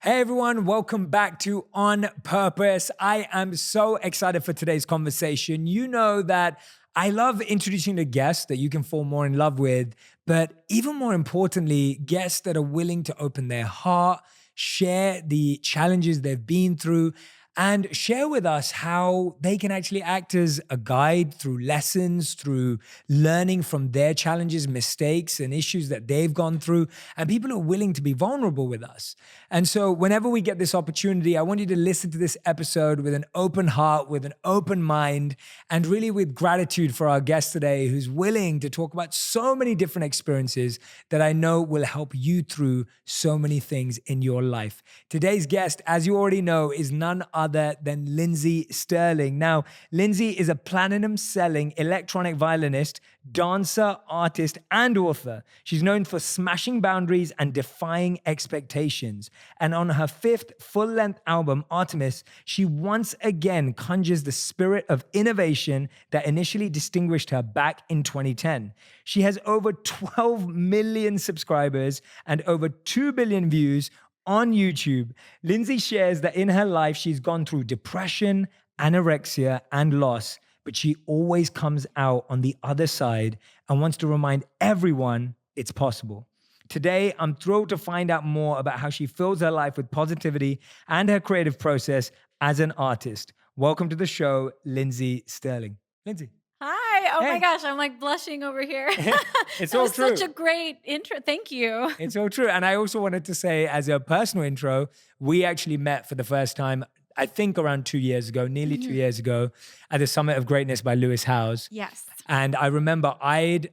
Hey everyone, welcome back to On Purpose. I am so excited for today's conversation. You know that I love introducing the guests that you can fall more in love with, but even more importantly, guests that are willing to open their heart, share the challenges they've been through, and share with us how they can actually act as a guide through lessons, through learning from their challenges, mistakes, and issues that they've gone through, and people are willing to be vulnerable with us. And so whenever we get this opportunity, I want you to listen to this episode with an open heart, with an open mind, and really with gratitude for our guest today, who's willing to talk about so many different experiences that I know will help you through so many things in your life. Today's guest, as you already know, is none other than Lindsey Stirling. Now, Lindsey is a platinum-selling electronic violinist, dancer, artist, and author. She's known for smashing boundaries and defying expectations. And on her fifth full-length album, Artemis, she once again conjures the spirit of innovation that initially distinguished her back in 2010. She has over 12 million subscribers and over 2 billion views on YouTube. Lindsey shares that in her life, she's gone through depression, anorexia, and loss, but she always comes out on the other side and wants to remind everyone it's possible. Today, I'm thrilled to find out more about how she fills her life with positivity and her creative process as an artist. Welcome to the show, Lindsey Stirling. Lindsey. Hi. Oh Hey. my gosh, I'm like blushing over here. It's That all was true. such a great intro. Thank you. It's all true. And I also wanted to say, as a personal intro, we actually met for the first time, I think around 2 years ago, nearly 2 years ago, at the Summit of Greatness by Lewis Howes. Yes. And I remember I've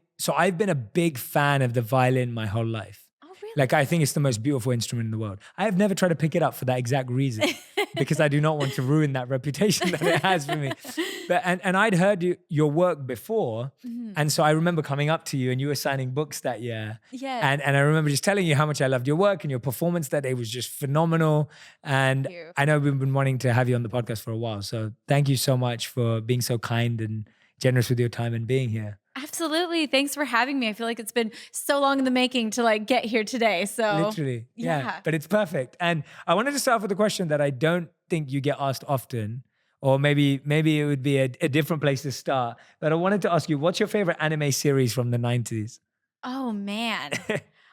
been a big fan of the violin my whole life. Oh, really? Like, I think it's the most beautiful instrument in the world. I have never tried to pick it up for that exact reason, because I do not want to ruin that reputation that it has for me. But and I'd heard your work before, and so I remember coming up to you, and you were signing books that year. Yeah. And I remember just telling you how much I loved your work, and your performance that day was just phenomenal. And Thank you. I know we've been wanting to have you on the podcast for a while, so thank you so much for being so kind and generous with your time and being here. Absolutely. Thanks for having me. I feel like it's been so long in the making to like get here today. So Literally. Yeah. yeah. But it's perfect. And I wanted to start off with a question that I don't think you get asked often, or maybe it would be a different place to start. But I wanted to ask you, what's your favorite anime series from the 90s? Oh man.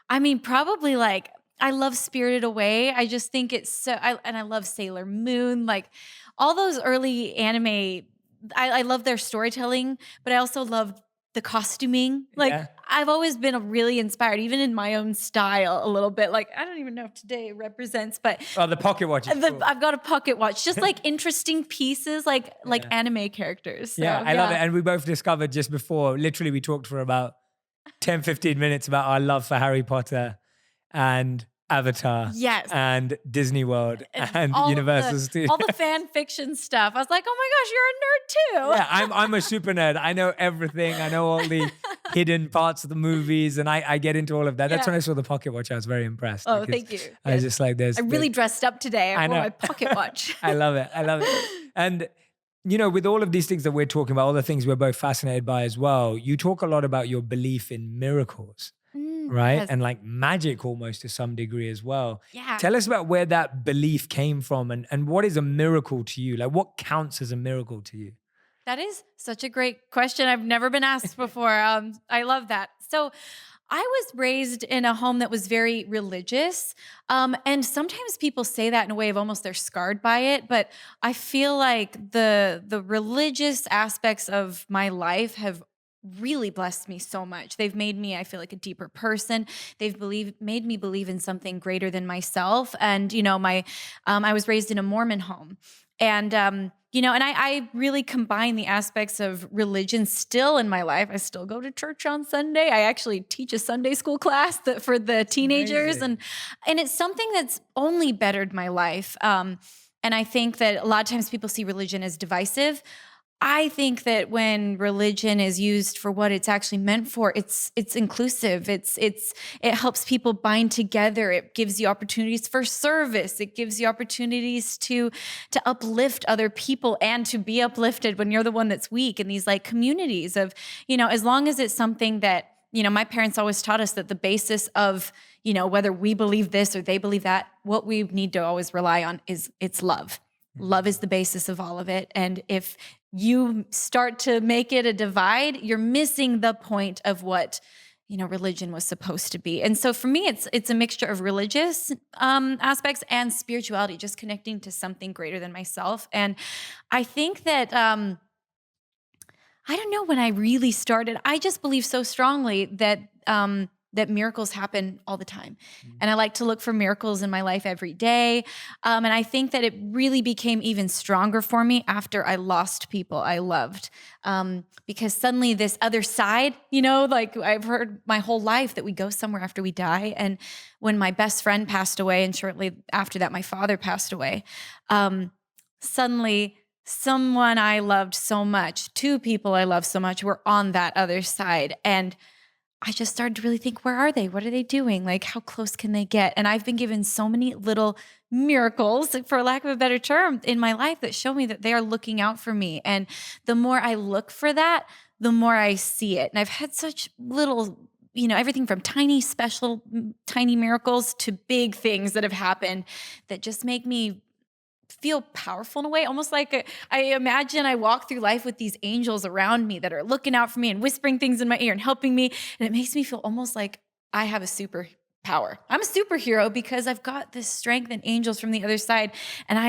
I mean, probably like I love Spirited Away. I just think it's and I love Sailor Moon. Like all those early anime, I love their storytelling, but I also love the costuming. Like Yeah. I've always been really inspired, even in my own style a little bit. Like I don't even know if today represents, but Oh, the pocket watch. Is cool. I've got a pocket watch, just like interesting pieces, like anime characters. So, Yeah, I love it. And we both discovered just before, literally we talked for about 10, 15 minutes about our love for Harry Potter and Avatar. Yes. And Disney World and all of Universal Studios. all the fan fiction stuff. I was like, oh my gosh, you're a nerd too. Yeah, I'm a super nerd. I know everything. I know all the hidden parts of the movies, and I get into all of that. That's Yeah. when I saw the pocket watch. I was very impressed. Oh, because thank you. I was just like, I really dressed up today. I I wore know. my pocket watch. I love it. I love it. And you know, with all of these things that we're talking about, all the things we're both fascinated by as well, you talk a lot about your belief in miracles, right? Yes. And like magic almost to some degree as well. Yeah. Tell us about where that belief came from, and what is a miracle to you? Like, what counts as a miracle to you? That is such a great question. I've never been asked before. I love that. So I was raised in a home that was very religious. And sometimes people say that in a way of almost they're scarred by it. But I feel like the religious aspects of my life have really blessed me so much. They've made me, I feel like, a deeper person. Made me believe in something greater than myself. And, you know, I was raised in a Mormon home. And, you know, and I really combine the aspects of religion still in my life. I still go to church on Sunday. I actually teach a Sunday school class for the teenagers. Amazing. And it's something that's only bettered my life. And I think that a lot of times people see religion as divisive. I think that when religion is used for what it's actually meant for, it's inclusive. It helps people bind together. It gives you opportunities for service. It gives you opportunities to uplift other people and to be uplifted when you're the one that's weak in these like communities of, you know, as long as it's something that, you know, my parents always taught us that the basis of, you know, whether we believe this or they believe that what we need to always rely on is it's love. Love is the basis of all of it. And if you start to make it a divide, you're missing the point of what, religion was supposed to be. And so for me, it's a mixture of religious aspects and spirituality, just connecting to something greater than myself. And I think that, I don't know when I really started, I just believe so strongly that, that miracles happen all the time. And I like to look for miracles in my life every day. And I think that it really became even stronger for me after I lost people I loved. Because suddenly this other side, like I've heard my whole life that we go somewhere after we die. And when my best friend passed away, and shortly after that, my father passed away, suddenly someone I loved so much, two people I loved so much were on that other side. And I just started to really think, where are they? What are they doing? Like, how close can they get? And I've been given so many little miracles, for lack of a better term, in my life that show me that they are looking out for me. And the more I look for that, the more I see it. And I've had such little, everything from tiny, special, tiny miracles to big things that have happened that just make me feel powerful in a way, almost like I imagine I walk through life with these angels around me that are looking out for me and whispering things in my ear and helping me. And it makes me feel almost like I have a superpower. I'm a superhero because I've got this strength and angels from the other side. And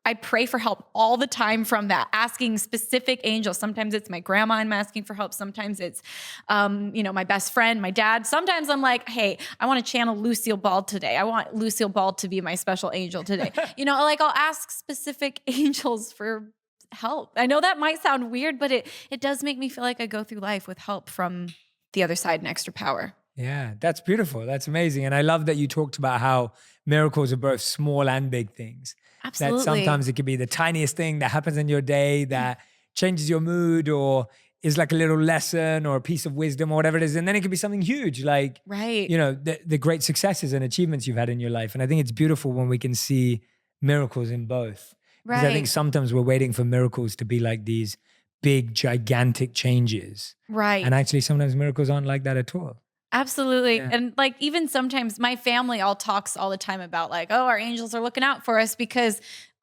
I pray for help all the time from that, asking specific angels. Sometimes it's my grandma I'm asking for help. Sometimes it's, my best friend, my dad. Sometimes I'm like, hey, I want to channel Lucille Ball today. I want Lucille Ball to be my special angel today. Like I'll ask specific angels for help. I know that might sound weird, but it does make me feel like I go through life with help from the other side and extra power. Yeah, that's beautiful. That's amazing. And I love that you talked about how miracles are both small and big things. Absolutely. That sometimes it could be the tiniest thing that happens in your day that changes your mood or is like a little lesson or a piece of wisdom or whatever it is. And then it could be something huge, like, right. The great successes and achievements you've had in your life. And I think it's beautiful when we can see miracles in both. Right. Because I think sometimes we're waiting for miracles to be like these big, gigantic changes. Right. And actually sometimes miracles aren't like that at all. Absolutely. Yeah. And like even sometimes my family all talks all the time about like, oh, our angels are looking out for us because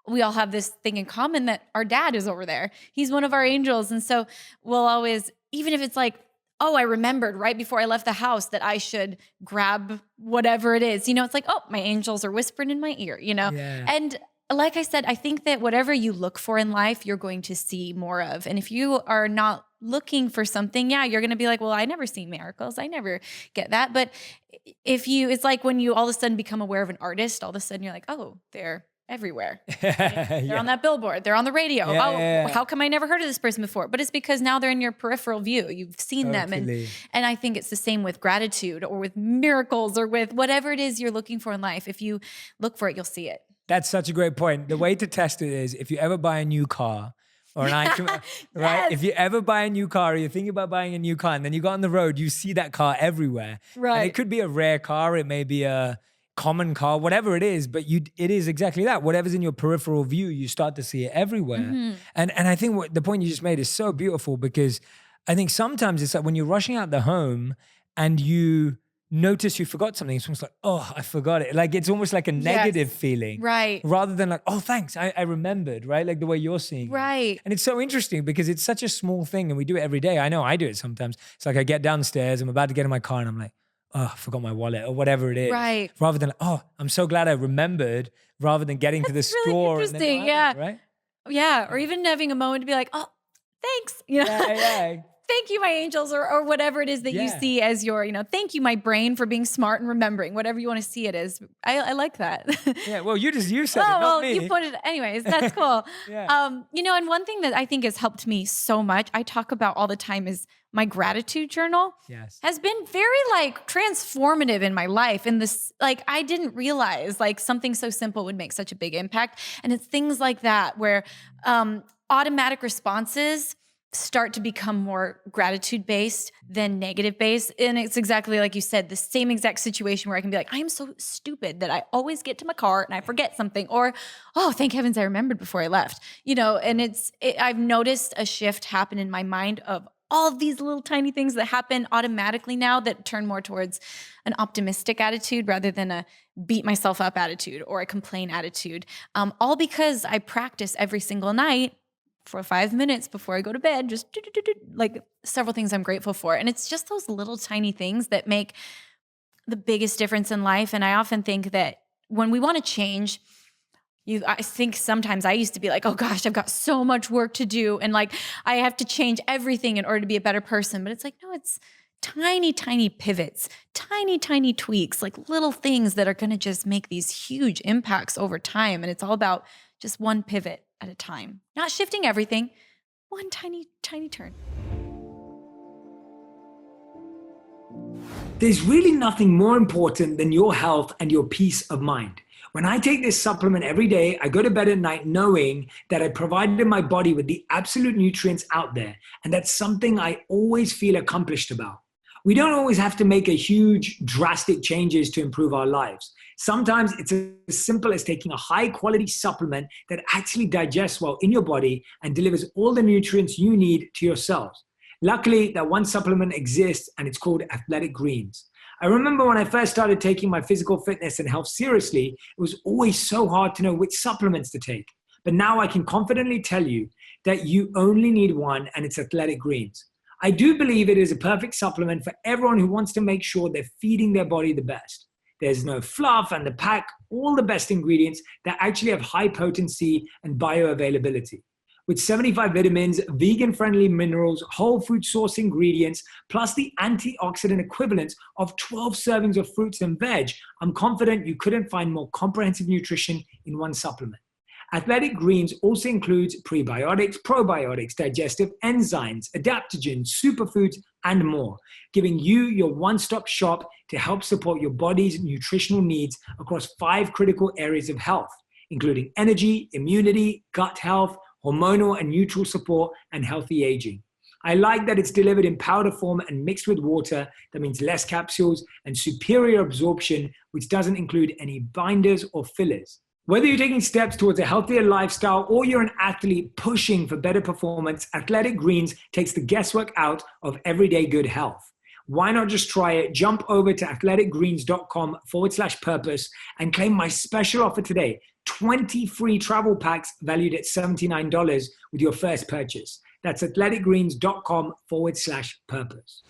we all have this thing in common that our dad is over there. He's one of our angels. And so we'll always, even if it's like, oh, I remembered right before I left the house that I should grab whatever it is, it's like, oh, my angels are whispering in my ear, Yeah. And like I said, I think that whatever you look for in life, you're going to see more of. And if you are not looking for something, you're going to be like, well, I never see miracles. I never get that. But it's like when you all of a sudden become aware of an artist, all of a sudden you're like, oh, they're everywhere. They're on that billboard. They're on the radio. How come I never heard of this person before? But it's because now they're in your peripheral view. You've seen them. And I think it's the same with gratitude or with miracles or with whatever it is you're looking for in life. If you look for it, you'll see it. That's such a great point. The way to test it is if you ever buy a new car or an item, right? Yes. If you ever buy a new car or you're thinking about buying a new car and then you go on the road, you see that car everywhere. Right. And it could be a rare car. It may be a common car, whatever it is, but it is exactly that. Whatever's in your peripheral view, you start to see it everywhere. Mm-hmm. And I think the point you just made is so beautiful because I think sometimes it's like when you're rushing out the home and you notice you forgot something, it's almost like, oh, I forgot it. Like it's almost like a negative feeling. Right. Rather than like, oh, thanks, I remembered, right? Like the way you're seeing it. Right. And it's so interesting because it's such a small thing and we do it every day. I know I do it sometimes. It's like I get downstairs, I'm about to get in my car and I'm like, oh, I forgot my wallet or whatever it is. Right. Rather than, oh, I'm so glad I remembered rather than getting to the That's really store. interesting. And then, right? Yeah. Or even having a moment to be like, oh, thanks. Yeah. Thank you, my angels, or whatever it is that you see as your, thank you, my brain, for being smart and remembering, whatever you want to see it as. I like that. Yeah, well, you said it, not me. You put it, anyways, that's cool. Yeah. And one thing that I think has helped me so much, I talk about all the time, is my gratitude journal. Yes. Has been very transformative in my life. And this, I didn't realize something so simple would make such a big impact. And it's things like that where automatic responses start to become more gratitude-based than negative-based. And it's exactly like you said, the same exact situation where I can be like, I am so stupid that I always get to my car and I forget something. Or, oh, thank heavens I remembered before I left. And I've noticed a shift happen in my mind of all of these little tiny things that happen automatically now that turn more towards an optimistic attitude rather than a beat myself up attitude or a complain attitude. All because I practice every single night for 5 minutes before I go to bed, just like several things I'm grateful for. And it's just those little tiny things that make the biggest difference in life. And I often think that when we want to change, I think sometimes I used to be like, oh gosh, I've got so much work to do. And like, I have to change everything in order to be a better person. But it's like, no, it's tiny, tiny pivots, tiny, tiny tweaks, like little things that are going to just make these huge impacts over time. And it's all about just one pivot at a time, not shifting everything, one tiny, tiny turn. There's really nothing more important than your health and your peace of mind. When I take this supplement every day, I go to bed at night knowing that I provided my body with the absolute nutrients out there. And that's something I always feel accomplished about. We don't always have to make a huge, drastic changes to improve our lives. Sometimes it's as simple as taking a high quality supplement that actually digests well in your body and delivers all the nutrients you need to your cells. Luckily, that one supplement exists and it's called Athletic Greens. I remember when I first started taking my physical fitness and health seriously, it was always so hard to know which supplements to take. But now I can confidently tell you that you only need one, and it's Athletic Greens. I do believe it is a perfect supplement for everyone who wants to make sure they're feeding their body the best. There's no fluff and the pack, all the best ingredients that actually have high potency and bioavailability. With 75 vitamins, vegan-friendly minerals, whole food source ingredients, plus the antioxidant equivalents of 12 servings of fruits and veg, I'm confident you couldn't find more comprehensive nutrition in one supplement. Athletic Greens also includes prebiotics, probiotics, digestive enzymes, adaptogens, superfoods, and more, giving you your one-stop shop to help support your body's nutritional needs across 5 critical areas of health, including energy, immunity, gut health, hormonal and neutral support, and healthy aging. I like that it's delivered in powder form and mixed with water. That means less capsules and superior absorption, which doesn't include any binders or fillers. Whether you're taking steps towards a healthier lifestyle or you're an athlete pushing for better performance, Athletic Greens takes the guesswork out of everyday good health. Why not just try it? Jump over to athleticgreens.com/purpose and claim my special offer today. 20 free travel packs valued at $79 with your first purchase. That's athleticgreens.com/purpose.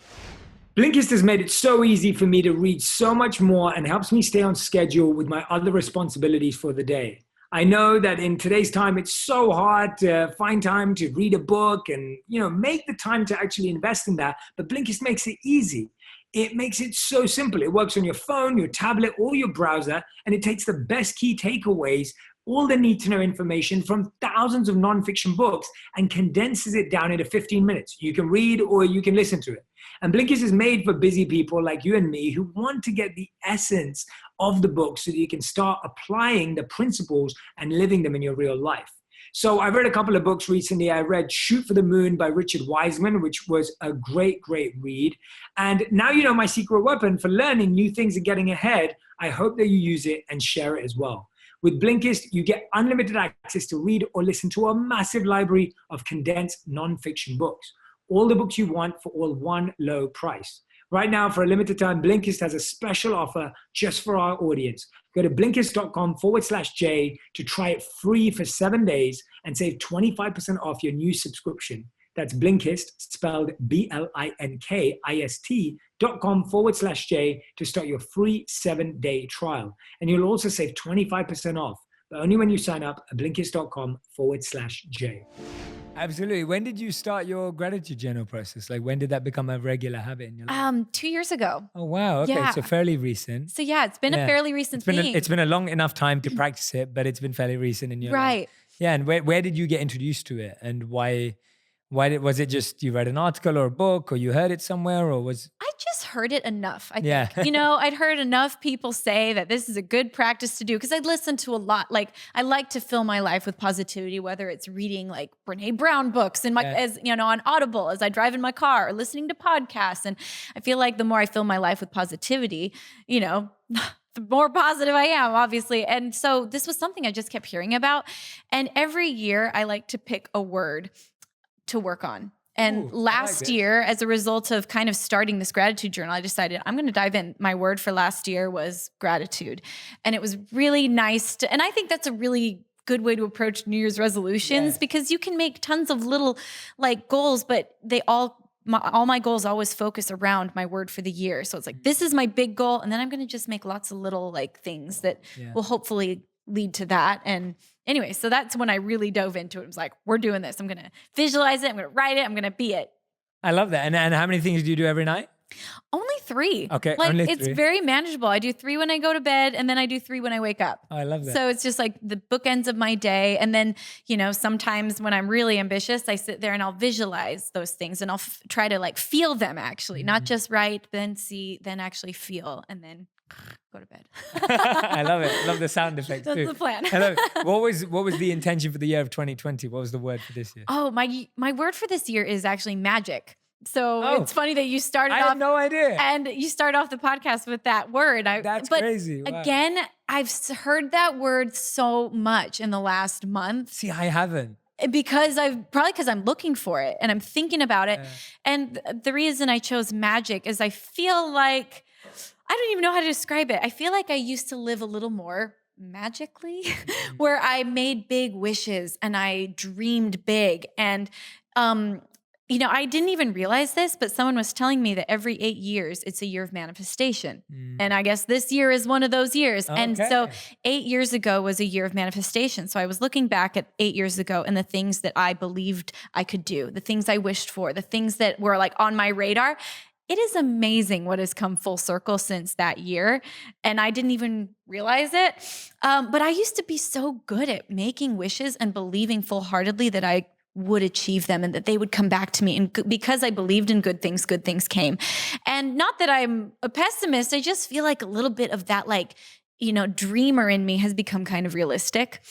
Blinkist has made it so easy for me to read so much more and helps me stay on schedule with my other responsibilities for the day. I know that in today's time, it's so hard to find time to read a book and, make the time to actually invest in that. But Blinkist makes it easy. It makes it so simple. It works on your phone, your tablet, or your browser, and it takes the best key takeaways, all the need-to-know information from thousands of nonfiction books, and condenses it down into 15 minutes. You can read or you can listen to it. And Blinkist is made for busy people like you and me who want to get the essence of the book so that you can start applying the principles and living them in your real life. So I've read a couple of books recently. I read Shoot for the Moon by Richard Wiseman, which was a great, great read. And now you know my secret weapon for learning new things and getting ahead. I hope that you use it and share it as well. With Blinkist, you get unlimited access to read or listen to a massive library of condensed nonfiction books. All the books you want for all one low price. Right now, for a limited time, Blinkist has a special offer just for our audience. Go to Blinkist.com/J to try it free for 7 days and save 25% off your new subscription. That's Blinkist, spelled BLINKIST.com/J to start your free 7-day trial. And you'll also save 25% off, but only when you sign up at Blinkist.com/J. Absolutely. When did you start your gratitude journal process? Like, when did that become a regular habit in your life? 2 years ago. Oh, wow. Okay. Yeah. So fairly recent. So yeah, it's been a fairly recent thing. It's been a long enough time to practice it, but it's been fairly recent in your life. Right. Yeah. And where did you get introduced to it? And was it just you read an article or a book or you heard it somewhere or was... I just heard it enough, I think. Yeah. I'd heard enough people say that this is a good practice to do because I'd listened to a lot. Like, I like to fill my life with positivity, whether it's reading like Brene Brown books and on Audible as I drive in my car or listening to podcasts. And I feel like the more I fill my life with positivity, the more positive I am, obviously. And so this was something I just kept hearing about. And every year I like to pick a word to work on. And Ooh, I like last this. year, as a result of kind of starting this gratitude journal, I decided I'm going to dive in. My word for last year was gratitude. And it was really nice and I think that's a really good way to approach New Year's resolutions because you can make tons of little like goals, but they all my goals always focus around my word for the year. So it's like, this is my big goal. And then I'm going to just make lots of little like things that will hopefully lead to that. And anyway, so that's when I really dove into it. It was like, we're doing this. I'm going to visualize it. I'm going to write it. I'm going to be it. I love that. And how many things do you do every night? Only 3. Okay, like only it's 3. very manageable. I do 3 when I go to bed, and then I do 3 when I wake up. Oh, I love that. So it's just like the bookends of my day. And then, sometimes when I'm really ambitious, I sit there and I'll visualize those things and I'll try to like feel them actually, not just write, then see, then actually feel, and then go to bed. I love it. I love the sound effects That's too. the plan. I love it. What was the intention for the year of 2020? What was the word for this year? Oh, my word for this year is actually magic. So it's funny that you started I off. had no idea. And you start off the podcast with that word. That's but crazy. Wow. Again, I've heard that word so much in the last month. See, I haven't. Because I'm looking for it and I'm thinking about it. And the reason I chose magic is I feel like, I don't even know how to describe it. I feel like I used to live a little more magically where I made big wishes and I dreamed big. And, I didn't even realize this, but someone was telling me that every 8 years, it's a year of manifestation. And I guess this year is one of those years. Okay. And so 8 years ago was a year of manifestation. So I was looking back at 8 years ago and the things that I believed I could do, the things I wished for, the things that were like on my radar. It is amazing what has come full circle since that year. And I didn't even realize it. But I used to be so good at making wishes and believing full-heartedly that I would achieve them and that they would come back to me. And because I believed in good things came. And not that I'm a pessimist, I just feel like a little bit of that dreamer in me has become kind of realistic.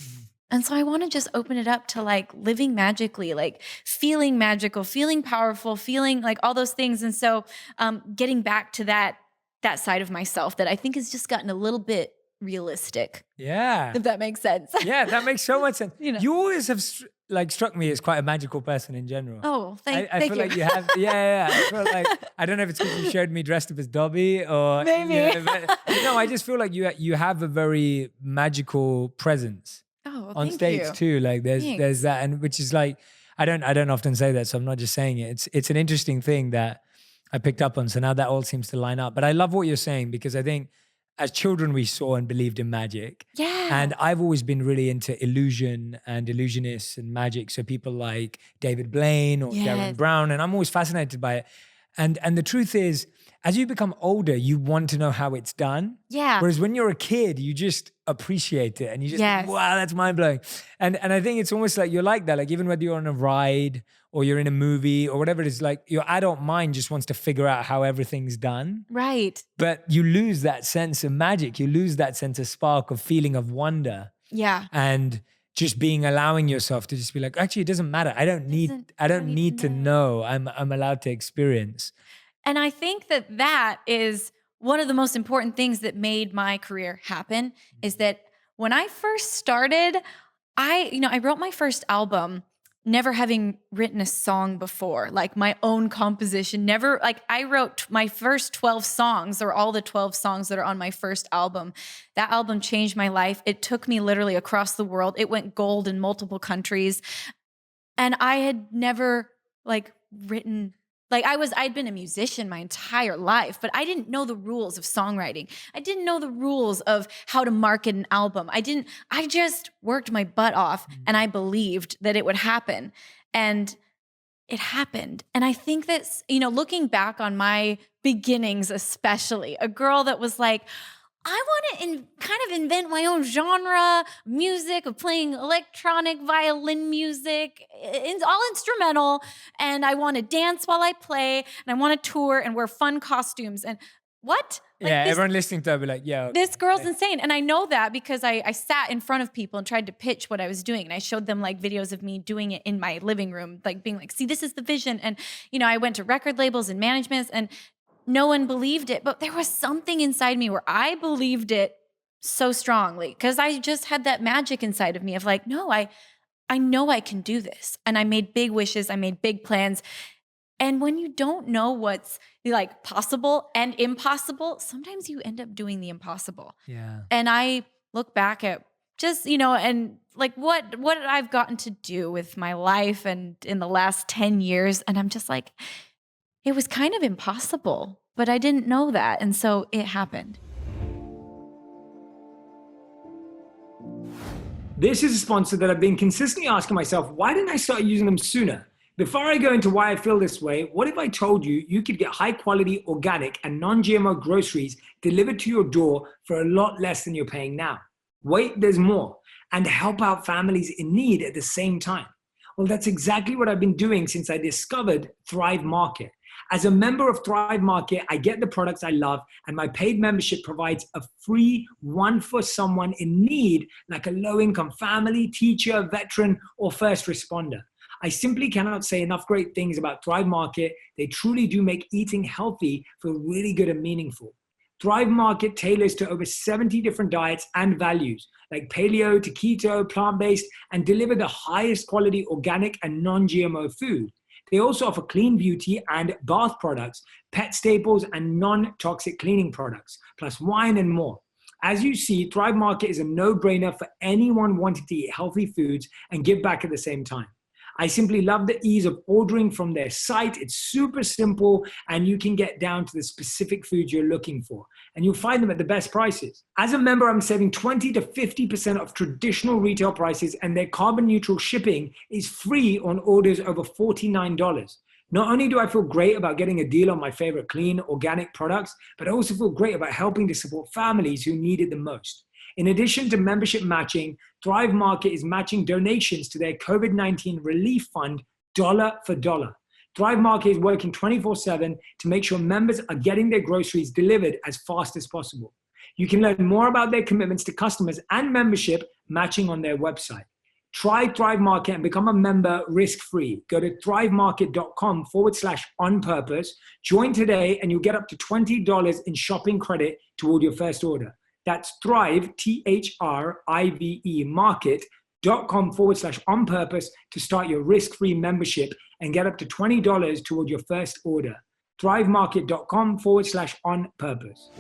And so I want to just open it up to like living magically, like feeling magical, feeling powerful, feeling like all those things. And so getting back to that side of myself that I think has just gotten a little bit realistic. Yeah. If that makes sense. Yeah, that makes so much sense. You always have struck me as quite a magical person in general. Oh, thank I feel you. like you have, I feel like, I don't know if it's because you showed me dressed up as Dobby or Maybe. but, I just feel like you have a very magical presence on stage too. Like there's that, and which is like, I don't often say that, so I'm not just saying it. It's an interesting thing that I picked up on. So now that all seems to line up. But I love what you're saying because I think as children, we saw and believed in magic. Yeah. And I've always been really into illusion and illusionists and magic. So people like David Blaine or Darren Brown, and I'm always fascinated by it. And the truth is, as you become older, you want to know how it's done. Yeah. Whereas when you're a kid, you just appreciate it and you just think, wow, that's mind blowing. And I think it's almost like you're like that. Like even whether you're on a ride or you're in a movie or whatever it is, like your adult mind just wants to figure out how everything's done. Right. But you lose that sense of magic. You lose that sense of spark of feeling of wonder. Yeah. And just allowing yourself to just be like, actually, it doesn't matter. I don't need to know. I'm allowed to experience. And I think that is one of the most important things that made my career happen is that when I first started, I wrote my first album never having written a song before, like my own composition, never, like I wrote my first 12 songs or all the 12 songs that are on my first album. That album changed my life. It took me literally across the world. It went gold in multiple countries. And I had never written, I'd been a musician my entire life, but I didn't know the rules of songwriting. I didn't know the rules of how to market an album. I just worked my butt off and I believed that it would happen. And it happened. And I think that's, looking back on my beginnings, especially a girl that was like, I want to kind of invent my own genre, music, of playing electronic violin music, all instrumental, and I want to dance while I play, and I want to tour and wear fun costumes. And what? Everyone listening to her will be like, yeah. This girl's insane. And I know that because I sat in front of people and tried to pitch what I was doing. And I showed them videos of me doing it in my living room, being like, see, this is the vision. And, I went to record labels and managements and no one believed it, but there was something inside me where I believed it so strongly because I just had that magic inside of me of no, I know I can do this. And I made big wishes. I made big plans. And when you don't know what's like possible and impossible, sometimes you end up doing the impossible. Yeah. And I look back at just, and like what I've gotten to do with my life and in the last 10 years. And I'm just like, it was kind of impossible, but I didn't know that. And so it happened. This is a sponsor that I've been consistently asking myself, why didn't I start using them sooner? Before I go into why I feel this way, what if I told you you could get high quality, organic, and non-GMO groceries delivered to your door for a lot less than you're paying now? Wait, there's more. And help out families in need at the same time. Well, that's exactly what I've been doing since I discovered Thrive Market. As a member of Thrive Market, I get the products I love, and my paid membership provides a free one for someone in need, like a low-income family, teacher, veteran, or first responder. I simply cannot say enough great things about Thrive Market. They truly do make eating healthy feel really good and meaningful. Thrive Market tailors to over 70 different diets and values, like paleo to keto, plant-based, and deliver the highest quality organic and non-GMO food. They also offer clean beauty and bath products, pet staples, and non-toxic cleaning products, plus wine and more. As you see, Thrive Market is a no-brainer for anyone wanting to eat healthy foods and give back at the same time. I simply love the ease of ordering from their site. It's super simple, and you can get down to the specific foods you're looking for, and you'll find them at the best prices. As a member, I'm saving 20 to 50% of traditional retail prices, and their carbon neutral shipping is free on orders over $49. Not only do I feel great about getting a deal on my favorite clean, organic products, but I also feel great about helping to support families who need it the most. In addition to membership matching, Thrive Market is matching donations to their COVID-19 relief fund dollar for dollar. Thrive Market is working 24/7 to make sure members are getting their groceries delivered as fast as possible. You can learn more about their commitments to customers and membership matching on their website. Try Thrive Market and become a member risk-free. Go to thrivemarket.com/onpurpose. Join today and you'll get up to $20 in shopping credit toward your first order. That's Thrive, THRIVE, market.com/onpurpose to start your risk-free membership and get up to $20 toward your first order. thrivemarket.com/onpurpose.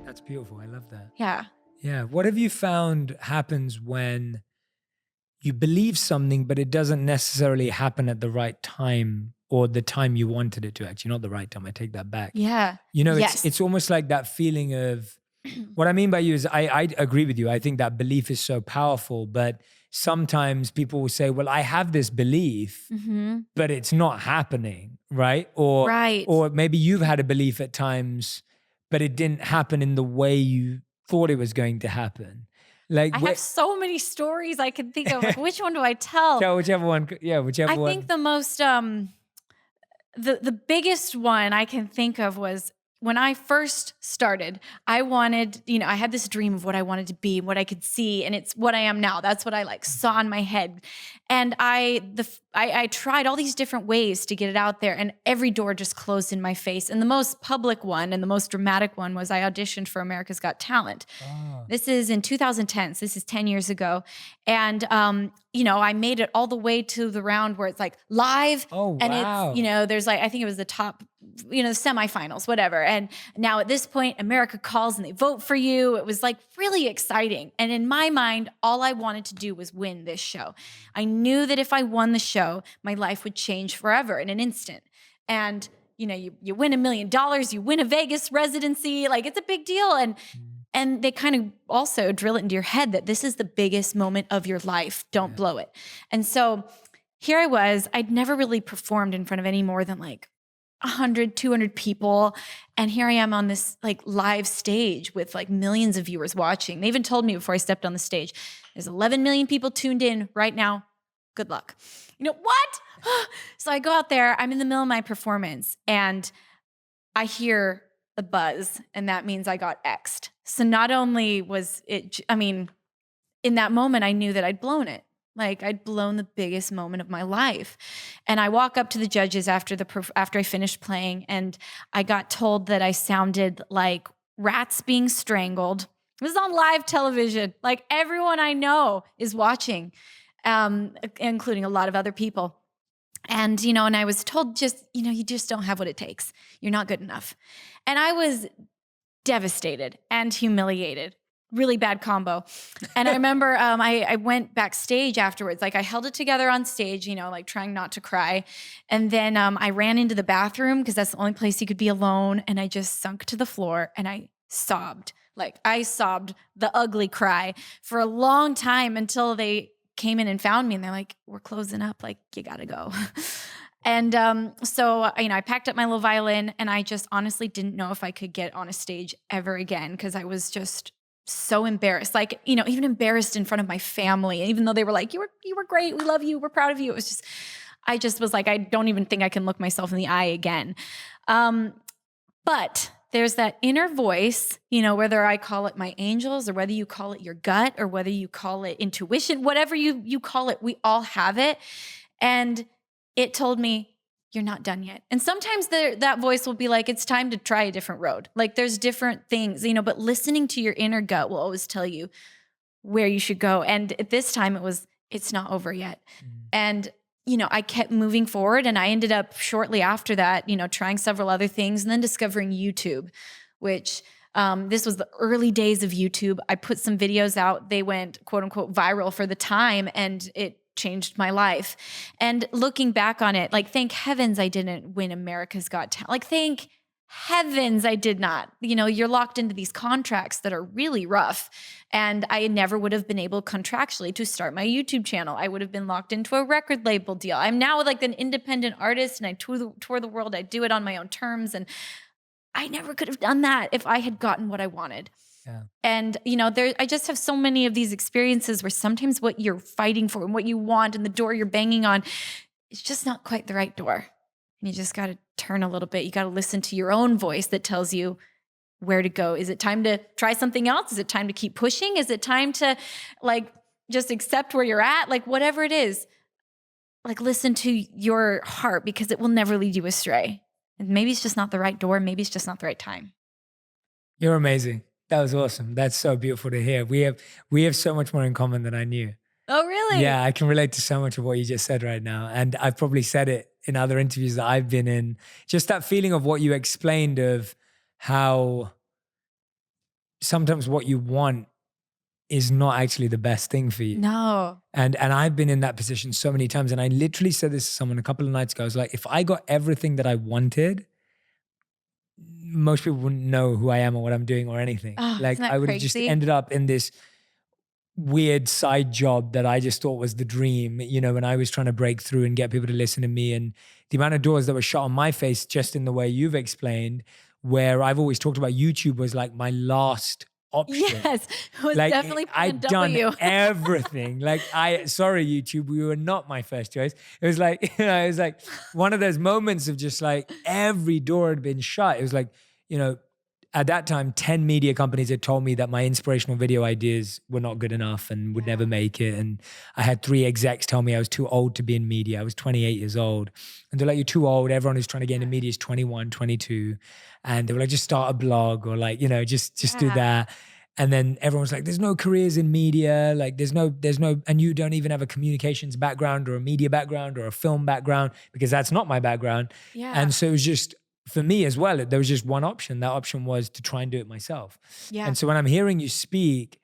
That's beautiful. I love that. Yeah. Yeah. What have you found happens when you believe something, but it doesn't necessarily happen at the right time or the time you wanted it to? Actually, not the right time. I take that back. Yeah. It's almost like that feeling of, what I mean by you is I agree with you. I think that belief is so powerful, but sometimes people will say, well, I have this belief, but it's not happening, right? Or maybe you've had a belief at times, but it didn't happen in the way you thought it was going to happen. Like I have so many stories I can think of. Like, which one do I tell? Tell whichever one. Yeah, whichever one. I think the most, the biggest one I can think of was when I first started. I wanted, I had this dream of what I wanted to be, what I could see, and it's what I am now. That's what I saw in my head. And I tried all these different ways to get it out there, and every door just closed in my face. And the most public one and the most dramatic one was I auditioned for America's Got Talent. Oh. This is in 2010. So this is 10 years ago. And, I made it all the way to the round where it's like live. Oh, wow. And it's, there's I think it was the top, the semifinals, whatever. And now at this point, America calls and they vote for you. It was really exciting. And in my mind, all I wanted to do was win this show. I knew that if I won the show, my life would change forever in an instant. And, you win $1 million, you win a Vegas residency, it's a big deal. And they kind of also drill it into your head that this is the biggest moment of your life. Don't blow it. And so here I was, I'd never really performed in front of any more than 100, 200 people. And here I am on this live stage with millions of viewers watching. They even told me before I stepped on the stage, there's 11 million people tuned in right now. Good luck. What? So I go out there, I'm in the middle of my performance and I hear the buzz, and that means I got X'd. So not only was it, in that moment, I knew that I'd blown it. I'd blown the biggest moment of my life. And I walk up to the judges after I finished playing, and I got told that I sounded like rats being strangled. It was on live television. Everyone I know is watching, including a lot of other people. And, and I was told you just don't have what it takes. You're not good enough. And I was devastated and humiliated. Really bad combo. And I remember I went backstage afterwards. Like I held it together on stage, like trying not to cry. And then I ran into the bathroom because that's the only place you could be alone. And I just sunk to the floor and I sobbed. Like I sobbed the ugly cry for a long time until they came in and found me and they're like, we're closing up. Like you got to go. And so, I packed up my little violin and I just honestly didn't know if I could get on a stage ever again because I was just so embarrassed. Like, even embarrassed in front of my family, even though they were like, you were great. We love you. We're proud of you. It was just, I just was like, I don't even think I can look myself in the eye again. But there's that inner voice, whether I call it my angels or whether you call it your gut or whether you call it intuition, whatever you call it, we all have it. And it told me, you're not done yet. And sometimes that voice will be like, it's time to try a different road. Like there's different things, but listening to your inner gut will always tell you where you should go. And at this time it's not over yet. And, I kept moving forward and I ended up shortly after that, trying several other things and then discovering YouTube, which this was the early days of YouTube. I put some videos out. They went quote unquote viral for the time and it changed my life. And looking back on it, like, thank heavens I didn't win America's Got Talent. Like, thank heavens I did not. You're locked into these contracts that are really rough. And I never would have been able contractually to start my YouTube channel. I would have been locked into a record label deal. I'm now like an independent artist and I tour the world. I do it on my own terms. And I never could have done that if I had gotten what I wanted. Yeah. And, I just have so many of these experiences where sometimes what you're fighting for and what you want and the door you're banging on, it's just not quite the right door. And you just got to turn a little bit. You got to listen to your own voice that tells you where to go. Is it time to try something else? Is it time to keep pushing? Is it time to just accept where you're at? Like whatever it is, listen to your heart because it will never lead you astray. And maybe it's just not the right door. Maybe it's just not the right time. You're amazing. That was awesome. That's so beautiful to hear. We have so much more in common than I knew. Oh, really? Yeah, I can relate to so much of what you just said right now. And I've probably said it in other interviews that I've been in. Just that feeling of what you explained of how sometimes what you want is not actually the best thing for you. No. And I've been in that position so many times. And I literally said this to someone a couple of nights ago. I was like, if I got everything that I wanted, most people wouldn't know who I am or what I'm doing or anything. Oh, like I would have just ended up in this weird side job that I just thought was the dream, when I was trying to break through and get people to listen to me. And the amount of doors that were shut on my face just in the way you've explained, where I've always talked about YouTube was like my last option. Yes, it was definitely I'd done everything. Sorry, YouTube, we were not my first choice. It was like, it was like one of those moments of just like every door had been shut. It was like, at that time, 10 media companies had told me that my inspirational video ideas were not good enough and would never make it. And I had 3 execs tell me I was too old to be in media. I was 28 years old. And they're like, you're too old. Everyone who's trying to get into media is 21, 22. And they were like, just start a blog or just do that. And then everyone was like, there's no careers in media. Like there's no, and you don't even have a communications background or a media background or a film background because that's not my background. Yeah. And so it was just, for me as well, there was just one option. That option was to try and do it myself. Yeah. And so when I'm hearing you speak,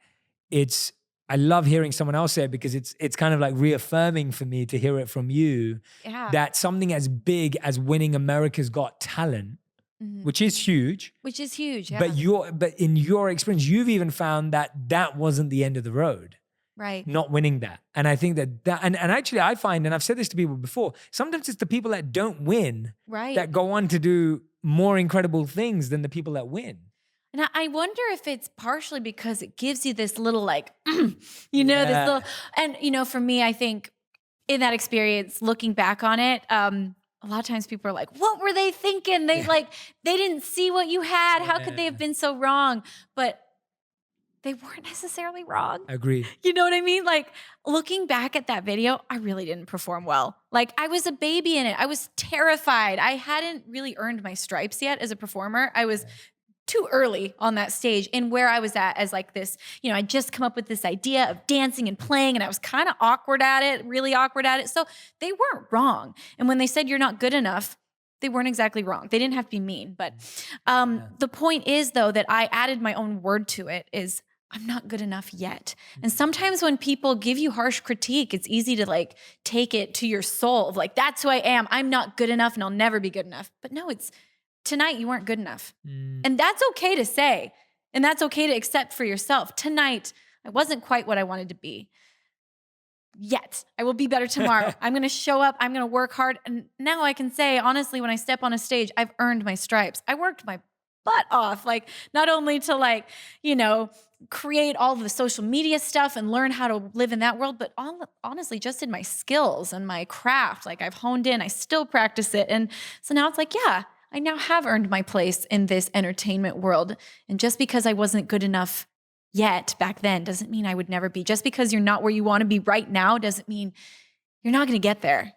I love hearing someone else say it because it's kind of like reaffirming for me to hear it from you that something as big as winning America's Got Talent, which is huge. Yeah. But in your experience, you've even found that wasn't the end of the road. Right. Not winning that. And I think that and actually I find, and I've said this to people before, sometimes it's the people that don't win that go on to do more incredible things than the people that win. And I wonder if it's partially because it gives you this little this little, and for me, I think in that experience, looking back on it, a lot of times people are like, what were they thinking? They they didn't see what you had. How could they have been so wrong? But they weren't necessarily wrong. Agreed. You know what I mean? Like looking back at that video, I really didn't perform well. Like I was a baby in it. I was terrified. I hadn't really earned my stripes yet as a performer. I was too early on that stage, and where I was at as like this, I just come up with this idea of dancing and playing, and I was kind of awkward at it, really awkward at it. So they weren't wrong. And when they said you're not good enough, they weren't exactly wrong. They didn't have to be mean. But the point is, though, that I added my own word to it is I'm not good enough yet. And sometimes when people give you harsh critique, it's easy to like take it to your soul of like, that's who I am. I'm not good enough and I'll never be good enough. But no, it's tonight you weren't good enough. And that's okay to say. And that's okay to accept for yourself. Tonight, I wasn't quite what I wanted to be. Yet. I will be better tomorrow. I'm going to show up. I'm going to work hard. And now I can say, honestly, when I step on a stage, I've earned my stripes. I worked my butt off, like not only to like, create all the social media stuff and learn how to live in that world, but honestly, just in my skills and my craft, like I've honed in, I still practice it. And so now it's like, yeah, I now have earned my place in this entertainment world. And just because I wasn't good enough yet back then doesn't mean I would never be. Just because you're not where you want to be right now doesn't mean you're not going to get there.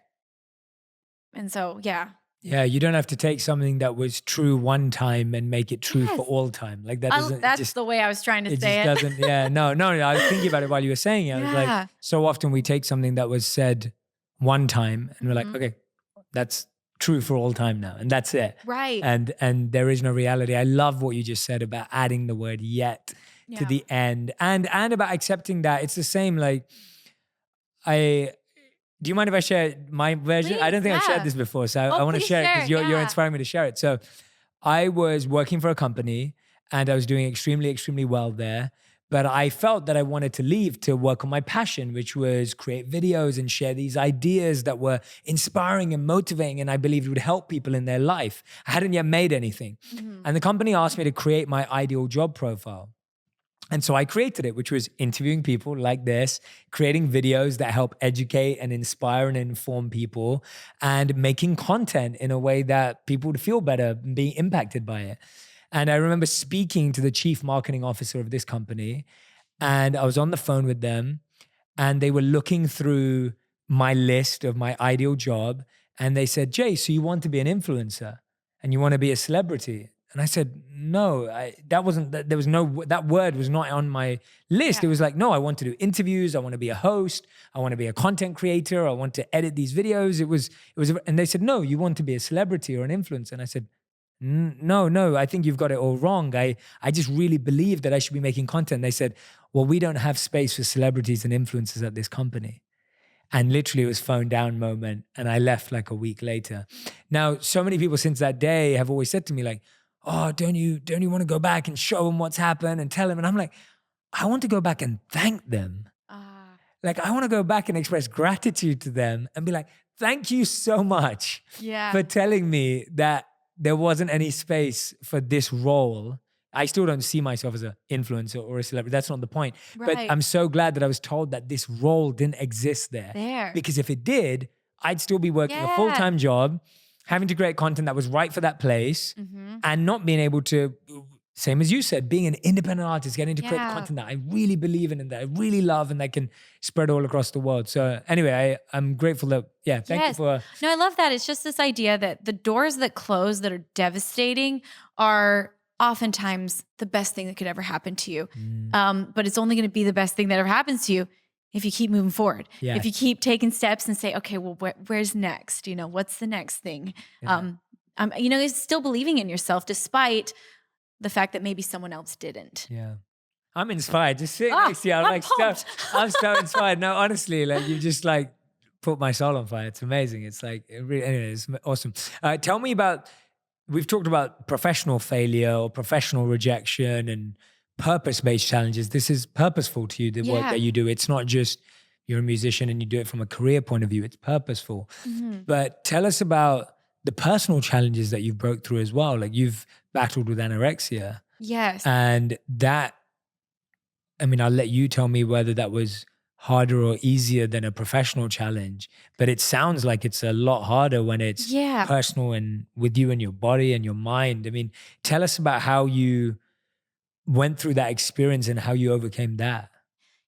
And so, yeah. Yeah, you don't have to take something that was true one time and make it true for all time. Like that doesn't. That's the way I was trying to say it. Doesn't. Yeah, no. I was thinking about it while you were saying it. I was like, so often we take something that was said one time and we're like, okay, that's true for all time now, and that's it. Right. And there is no reality. I love what you just said about adding the word "yet" to the end, and about accepting that it's the same. Like, do you mind if I share my version? Please, I don't think I've shared this before, so I want to share it because you're inspiring me to share it. So I was working for a company and I was doing extremely, extremely well there. But I felt that I wanted to leave to work on my passion, which was create videos and share these ideas that were inspiring and motivating, and I believed would help people in their life. I hadn't yet made anything. And the company asked me to create my ideal job profile. And so I created it, which was interviewing people like this, creating videos that help educate and inspire and inform people, and making content in a way that people would feel better and be impacted by it. And I remember speaking to the chief marketing officer of this company, and I was on the phone with them, and they were looking through my list of my ideal job, and they said, "Jay, so you want to be an influencer and you want to be a celebrity?" And I said, no, that word was not on my list. It was like, no, I want to do interviews. I want to be a host. I want to be a content creator. I want to edit these videos. And they said, no, you want to be a celebrity or an influencer. And I said, no, I think you've got it all wrong. I just really believe that I should be making content. They said, well, we don't have space for celebrities and influencers at this company. And literally it was phone down moment. And I left like a week later. Now, so many people since that day have always said to me like, oh, don't you want to go back and show them what's happened and tell them? And I'm like, I want to go back and thank them. Like, I want to go back and express gratitude to them and be like, thank you so much for telling me that there wasn't any space for this role. I still don't see myself as an influencer or a celebrity. That's not the point. Right. But I'm so glad that I was told that this role didn't exist there. Because if it did, I'd still be working a full-time job, having to create content that was right for that place, and not being able to, same as you said, being an independent artist, getting to create content that I really believe in and that I really love and that can spread all across the world. So anyway, I'm grateful that, thank you for... No, I love that. It's just this idea that the doors that close that are devastating are oftentimes the best thing that could ever happen to you. But it's only going to be the best thing that ever happens to you if you keep moving forward, if you keep taking steps and say, okay, well, where's next? What's the next thing? It's still believing in yourself despite the fact that maybe someone else didn't. Yeah. I'm inspired. Just sitting next to you. I'm so inspired. No, honestly, like you just like put my soul on fire. It's amazing. It's like, anyway, it's awesome. Tell me about, we've talked about professional failure or professional rejection and purpose-based challenges. This is purposeful to you, the work that you do. It's not just you're a musician and you do it from a career point of view. It's purposeful. But tell us about the personal challenges that you've broke through as well. Like you've battled with anorexia. Yes. And that, I mean, I'll let you tell me whether that was harder or easier than a professional challenge, but it sounds like it's a lot harder when it's personal and with you and your body and your mind. I mean, tell us about how you went through that experience and how you overcame that.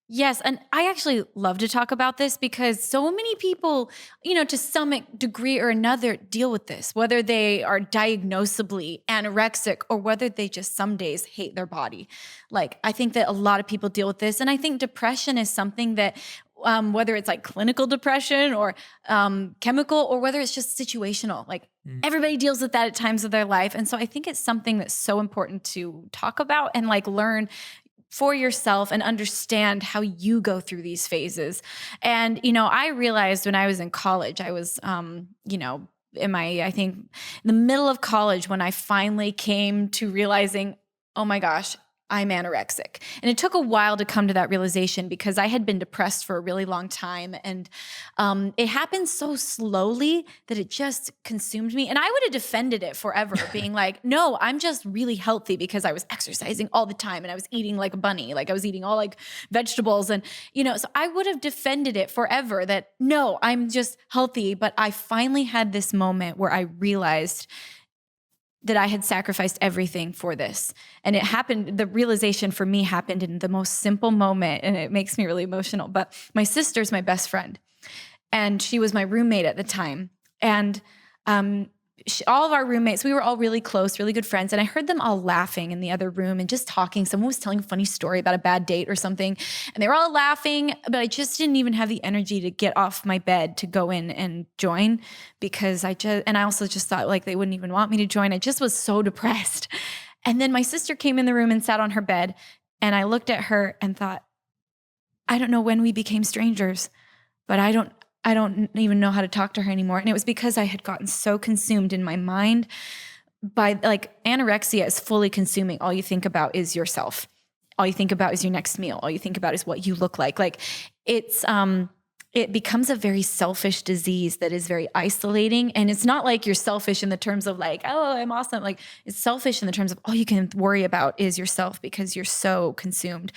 Yes. And I actually love to talk about this because so many people, to some degree or another deal with this, whether they are diagnosably anorexic or whether they just some days hate their body. Like, I think that a lot of people deal with this. And I think depression is something that, whether it's like clinical depression or chemical, or whether it's just situational, like everybody deals with that at times of their life. And so I think it's something that's so important to talk about and like learn for yourself and understand how you go through these phases. And, I realized when I was in college, I was, I think in the middle of college when I finally came to realizing, oh my gosh, I'm anorexic. And it took a while to come to that realization because I had been depressed for a really long time. And it happened so slowly that it just consumed me. And I would have defended it forever, being like, no, I'm just really healthy because I was exercising all the time and I was eating like a bunny. Like I was eating all like vegetables. And, so I would have defended it forever that no, I'm just healthy. But I finally had this moment where I realized that I had sacrificed everything for this. And it happened, the realization for me happened in the most simple moment, and it makes me really emotional. But my sister's my best friend, and she was my roommate at the time. And all of our roommates, we were all really close, really good friends. And I heard them all laughing in the other room and just talking. Someone was telling a funny story about a bad date or something. And they were all laughing, but I just didn't even have the energy to get off my bed to go in and join because I also just thought like they wouldn't even want me to join. I just was so depressed. And then my sister came in the room and sat on her bed. And I looked at her and thought, I don't know when we became strangers, but I don't even know how to talk to her anymore. And it was because I had gotten so consumed in my mind by like anorexia is fully consuming. All you think about is yourself. All you think about is your next meal. All you think about is what you look like. Like it's, it becomes a very selfish disease that is very isolating. And it's not like you're selfish in the terms of like, oh, I'm awesome. Like it's selfish in the terms of all you can worry about is yourself because you're so consumed.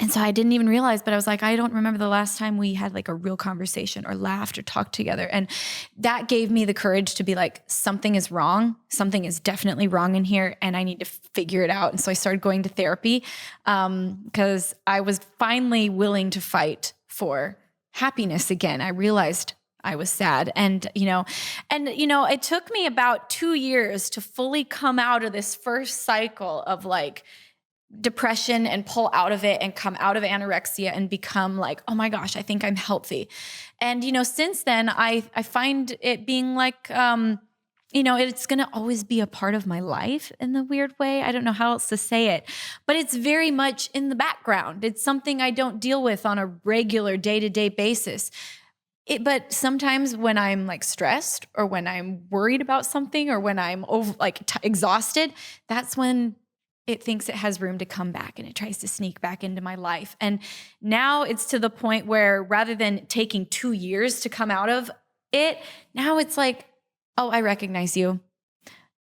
And so I didn't even realize, but I was like, I don't remember the last time we had like a real conversation or laughed or talked together. And that gave me the courage to be like, something is wrong. Something is definitely wrong in here and I need to figure it out. And so I started going to therapy because I was finally willing to fight for happiness again. I realized I was sad. And it took me about 2 years to fully come out of this first cycle of like, depression and pull out of it and come out of anorexia and become like, oh my gosh, I think I'm healthy. And, since then I find it being like, it's going to always be a part of my life in the weird way. I don't know how else to say it, but it's very much in the background. It's something I don't deal with on a regular day-to-day basis. But sometimes when I'm like stressed or when I'm worried about something or when I'm exhausted, that's when it thinks it has room to come back and it tries to sneak back into my life. And now it's to the point where rather than taking 2 years to come out of it, now it's like, oh, I recognize you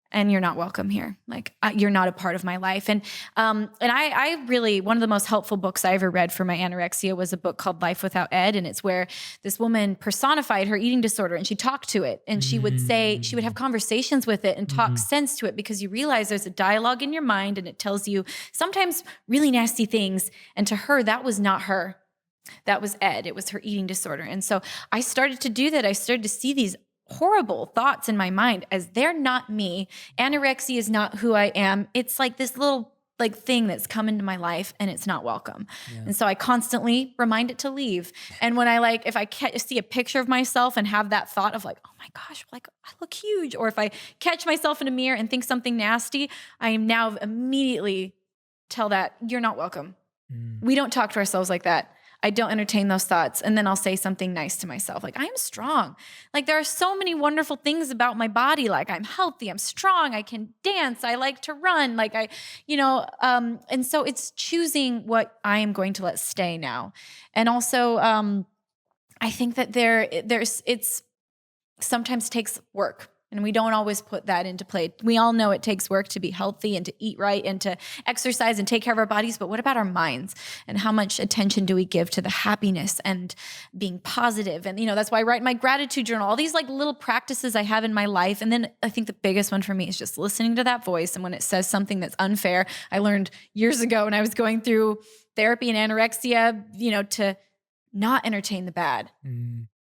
and you're not welcome here. Like you're not a part of my life. And I really, one of the most helpful books I ever read for my anorexia was a book called Life Without Ed. And it's where this woman personified her eating disorder and she talked to it. And she would say, she would have conversations with it and talk sense to it because you realize there's a dialogue in your mind and it tells you sometimes really nasty things. And to her, that was not her. That was Ed. It was her eating disorder. And so I started to do that. I started to see these horrible thoughts in my mind as they're not me. Anorexia is not who I am. It's like this little thing that's come into my life and it's not welcome. Yeah. And so I constantly remind it to leave. And when if I see a picture of myself and have that thought of like, oh my gosh, like I look huge. Or if I catch myself in a mirror and think something nasty, I am now immediately tell that you're not welcome. We don't talk to ourselves like that. I don't entertain those thoughts. And then I'll say something nice to myself. Like, I am strong. Like, there are so many wonderful things about my body. Like, I'm healthy. I'm strong. I can dance. I like to run. Like, and so it's choosing what I am going to let stay now. And also, I think that it's sometimes takes work. And we don't always put that into play. We all know it takes work to be healthy and to eat right and to exercise and take care of our bodies. But what about our minds? And how much attention do we give to the happiness and being positive? And, that's why I write my gratitude journal, all these little practices I have in my life. And then I think the biggest one for me is just listening to that voice. And when it says something that's unfair, I learned years ago when I was going through therapy and anorexia, to not entertain the bad.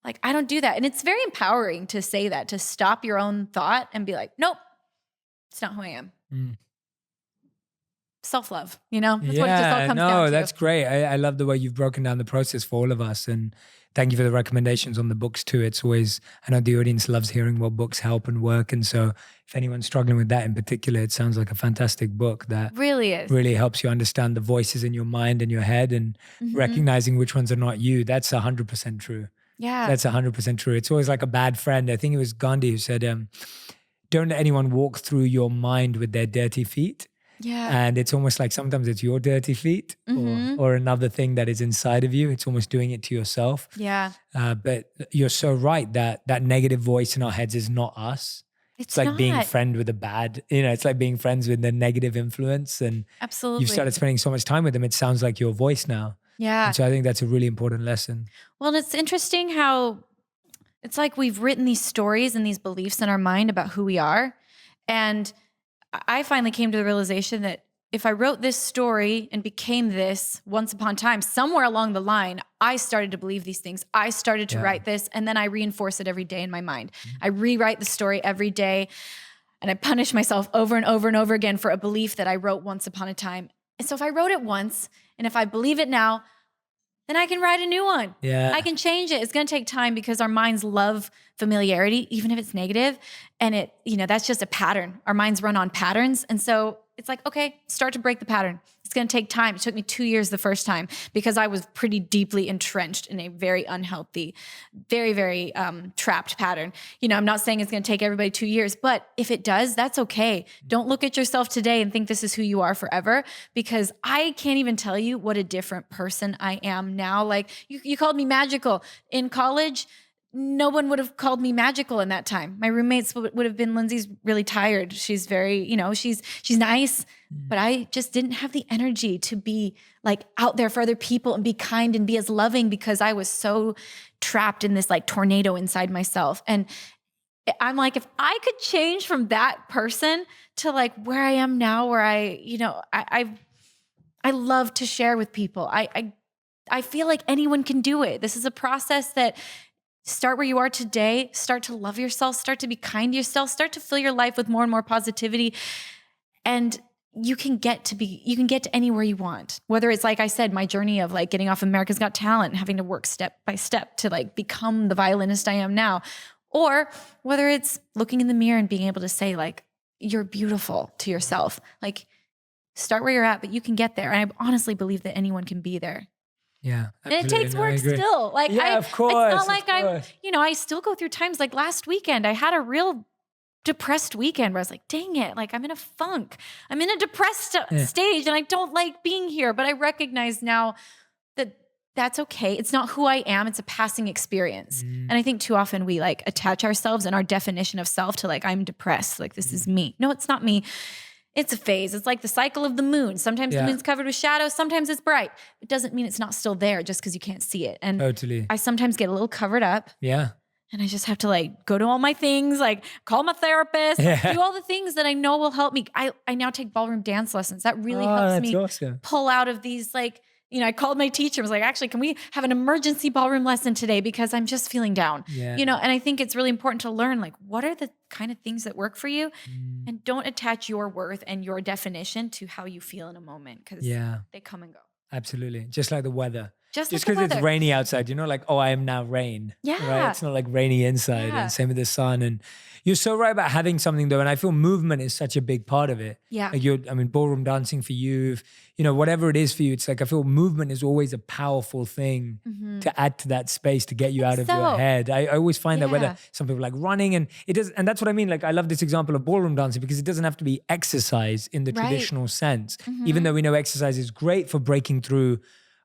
Like, I don't do that. And it's very empowering to say that, to stop your own thought and be like, nope, it's not who I am. Self-love, that's what it just all comes down to. That's great. I love the way you've broken down the process for all of us. And thank you for the recommendations on the books too. It's always, I know the audience loves hearing what books help and work. And so if anyone's struggling with that in particular, it sounds like a fantastic book that really helps you understand the voices in your mind and your head and recognizing which ones are not you. That's 100% true. Yeah. That's 100% true. It's always like a bad friend. I think it was Gandhi who said, don't let anyone walk through your mind with their dirty feet. Yeah. And it's almost like sometimes it's your dirty feet or another thing that is inside of you. It's almost doing it to yourself. Yeah. But you're so right that negative voice in our heads is not us. It's like being friend with a bad, it's like being friends with the negative influence. And absolutely, you've started spending so much time with them. It sounds like your voice now. Yeah. And so I think that's a really important lesson. Well, and it's interesting how it's like we've written these stories and these beliefs in our mind about who we are. And I finally came to the realization that if I wrote this story and became this once upon a time, somewhere along the line, I started to believe these things. I started to write this, and then I reinforce it every day in my mind. I rewrite the story every day, and I punish myself over and over and over again for a belief that I wrote once upon a time. And so if I wrote it once, and if I believe it now, then I can write a new one. Yeah. I can change it. It's going to take time because our minds love familiarity, even if it's negative. And that's just a pattern. Our minds run on patterns. And so it's like, okay, start to break the pattern. It's going to take time. It took me 2 years the first time because I was pretty deeply entrenched in a very unhealthy, very, very trapped pattern. I'm not saying it's going to take everybody 2 years, but if it does, that's okay. Don't look at yourself today and think this is who you are forever, because I can't even tell you what a different person I am now. Like you called me magical in college. No one would have called me magical in that time. My roommates would have been, Lindsey's really tired. She's very, she's nice, but I just didn't have the energy to be like out there for other people and be kind and be as loving because I was so trapped in this like tornado inside myself. And I'm like, if I could change from that person to like where I am now, where I love to share with people. I feel like anyone can do it. This is a process that start where you are today, start to love yourself, start to be kind to yourself, start to fill your life with more and more positivity. And you can get to anywhere you want. Whether it's, like I said, my journey of like getting off America's Got Talent and having to work step by step to like become the violinist I am now, or whether it's looking in the mirror and being able to say like, you're beautiful to yourself. Like, start where you're at, but you can get there. And I honestly believe that anyone can be there. Yeah. And it takes work still. Like, of course. It's not like I still go through times like last weekend. I had a real depressed weekend where I was like, dang it. Like, I'm in a funk. I'm in a depressed stage and I don't like being here. But I recognize now that that's okay. It's not who I am. It's a passing experience. And I think too often we like attach ourselves and our definition of self to like, I'm depressed. Like, this is me. No, it's not me. It's a phase. It's like the cycle of the moon. Sometimes the moon's covered with shadows. Sometimes it's bright. It doesn't mean it's not still there just because you can't see it. And totally. I sometimes get a little covered up. Yeah. And I just have to like go to all my things, like call my therapist, do all the things that I know will help me. I now take ballroom dance lessons. That really helps me pull out of these like, I called my teacher and was like, actually, can we have an emergency ballroom lesson today? Because I'm just feeling down, and I think it's really important to learn, like, what are the kind of things that work for you? And don't attach your worth and your definition to how you feel in a moment, because they come and go. Absolutely. Just like the weather. Just because it's rainy outside, like, oh, I am now rain. Yeah. Right? It's not like rainy inside. And same with the sun. And you're so right about having something though. And I feel movement is such a big part of it. Yeah. Like ballroom dancing for you, whatever it is for you, it's like, I feel movement is always a powerful thing to add to that space, to get you out of your head. I always find that whether some people like running and it does, and that's what I mean. Like, I love this example of ballroom dancing because it doesn't have to be exercise in the traditional sense, even though we know exercise is great for breaking through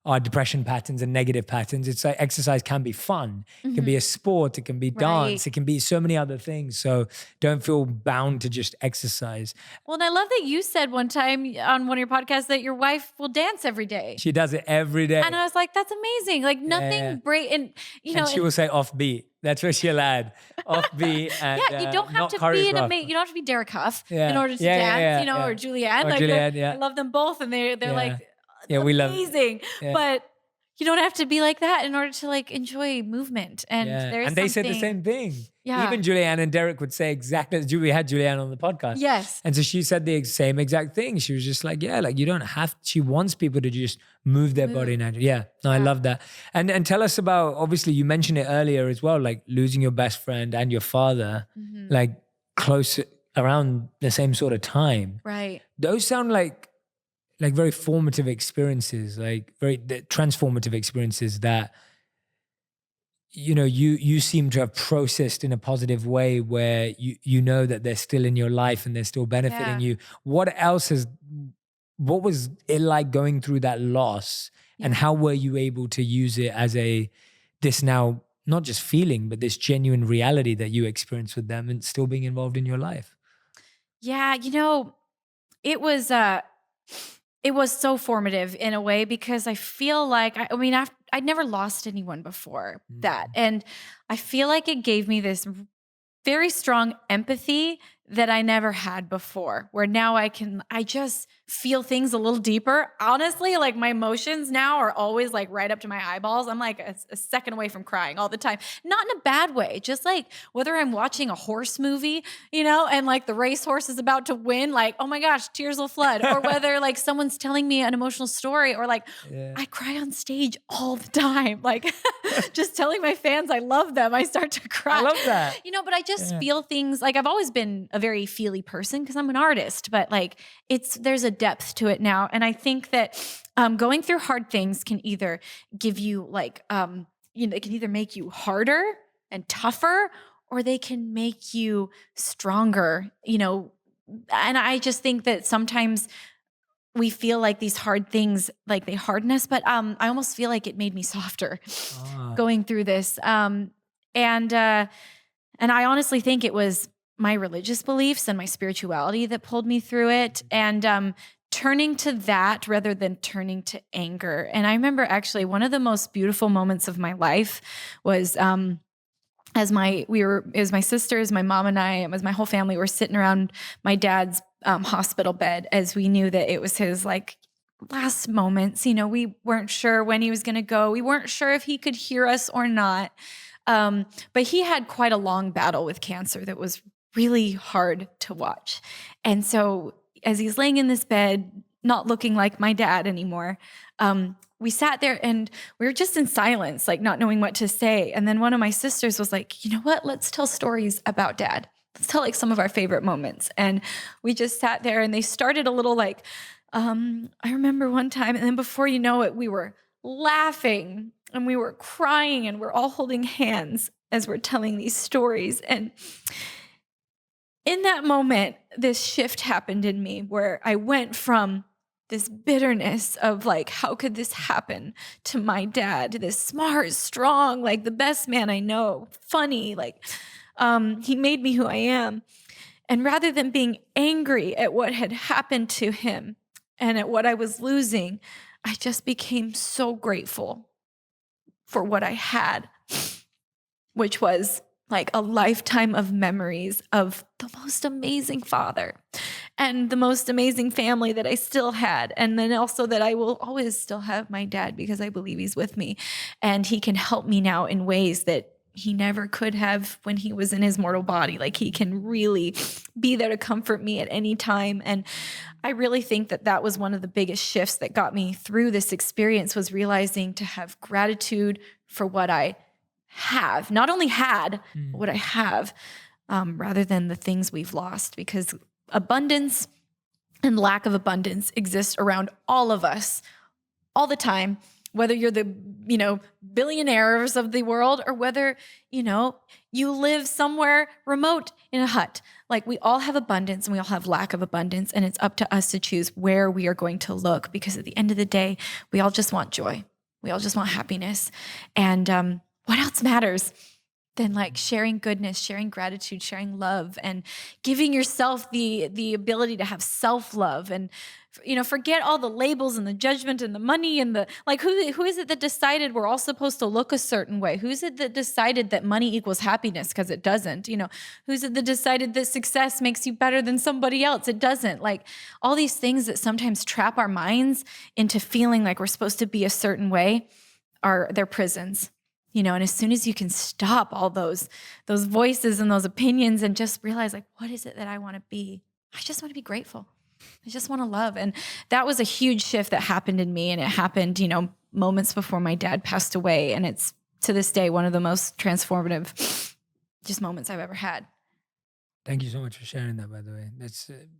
our depression patterns and negative patterns. It's like exercise can be fun. It can be a sport. It can be dance. It can be so many other things. So don't feel bound to just exercise. Well, and I love that you said one time on one of your podcasts that your wife will dance every day. She does it every day. And I was like, that's amazing. Like nothing great. And and she will say offbeat. That's what she'll add. Offbeat and you don't have to be you don't have to be Derek Huff in order to dance, or Julianne. Or like Julianne, I love them both. And they're like, Yeah, we love. amazing. Yeah. But you don't have to be like that in order to like enjoy movement. And Yeah, there's and they said the something. same thing. Yeah. Even Julianne and Derek would say exactly. We had Julianne on the podcast. Yes. And so she said the same exact thing. She was just like, yeah, like you don't have. She wants people to just move their body naturally. Yeah, no, I Yeah. love that. And tell us about. Obviously, you mentioned it earlier as well, like losing your best friend and your father, Mhm. like close around the same sort of time. Right. Those sound like very formative experiences, like very transformative experiences that you seem to have processed in a positive way, where you know that they're still in your life and they're still benefiting Yeah. you. What was it like going through that loss, and Yeah. how were you able to use it as this now not just feeling, but this genuine reality that you experienced with them and still being involved in your life? Yeah, it was so formative in a way because I feel like I mean I'd never lost anyone before that, and I feel like it gave me this very strong empathy that I never had before, where now I just feel things a little deeper. Honestly, like my emotions now are always like right up to my eyeballs. I'm like a second away from crying all the time. Not in a bad way, just like whether I'm watching a horse movie, and like the racehorse is about to win, like, oh my gosh, tears will flood. Or whether like someone's telling me an emotional story, or like Yeah. I cry on stage all the time. Like just telling my fans I love them, I start to cry. I love that. But I just Yeah. feel things like I've always been a very feely person because I'm an artist, but like there's a depth to it now. And I think that going through hard things can either give you like, it can either make you harder and tougher, or they can make you stronger, and I just think that sometimes we feel like these hard things, like they harden us, but I almost feel like it made me softer going through this. And I honestly think it was my religious beliefs and my spirituality that pulled me through it, and turning to that rather than turning to anger. And I remember actually one of the most beautiful moments of my life was as my sisters, my mom and I, as my whole family were sitting around my dad's hospital bed, as we knew that it was his like last moments. We weren't sure when he was going to go. We weren't sure if he could hear us or not. But he had quite a long battle with cancer that was really hard to watch. And so as he's laying in this bed, not looking like my dad anymore, we sat there and we were just in silence, like not knowing what to say. And then one of my sisters was like, you know what? Let's tell stories about dad. Let's tell like some of our favorite moments. And we just sat there and they started a little like, I remember one time, and then before you know it, we were laughing and we were crying and we're all holding hands as we're telling these stories. And in that moment, this shift happened in me where I went from this bitterness of like, how could this happen to my dad? This smart, strong, like the best man I know, funny, like he made me who I am. And rather than being angry at what had happened to him and at what I was losing, I just became so grateful for what I had, which was like a lifetime of memories of the most amazing father and the most amazing family that I still had. And then also that I will always still have my dad because I believe he's with me and he can help me now in ways that he never could have when he was in his mortal body. Like he can really be there to comfort me at any time. And I really think that that was one of the biggest shifts that got me through this experience, was realizing to have gratitude for what I have, not only had, but what I have, rather than the things we've lost, because abundance and lack of abundance exists around all of us all the time, whether you're the, billionaires of the world or whether, you live somewhere remote in a hut. Like we all have abundance and we all have lack of abundance, and it's up to us to choose where we are going to look, because at the end of the day, we all just want joy. We all just want happiness. And what else matters? than like sharing goodness, sharing gratitude, sharing love, and giving yourself the ability to have self-love and, forget all the labels and the judgment and the money and the, like, who is it that decided we're all supposed to look a certain way? Who's it that decided that money equals happiness? Because it doesn't. Who's it that decided that success makes you better than somebody else? It doesn't. Like, all these things that sometimes trap our minds into feeling like we're supposed to be a certain way they're prisons. And as soon as you can stop all those voices and those opinions and just realize, like, what is it that I want to be? I just want to be grateful. I just want to love. And that was a huge shift that happened in me. And it happened, moments before my dad passed away. And it's, to this day, one of the most transformative just moments I've ever had. Thank you so much for sharing that, by the way.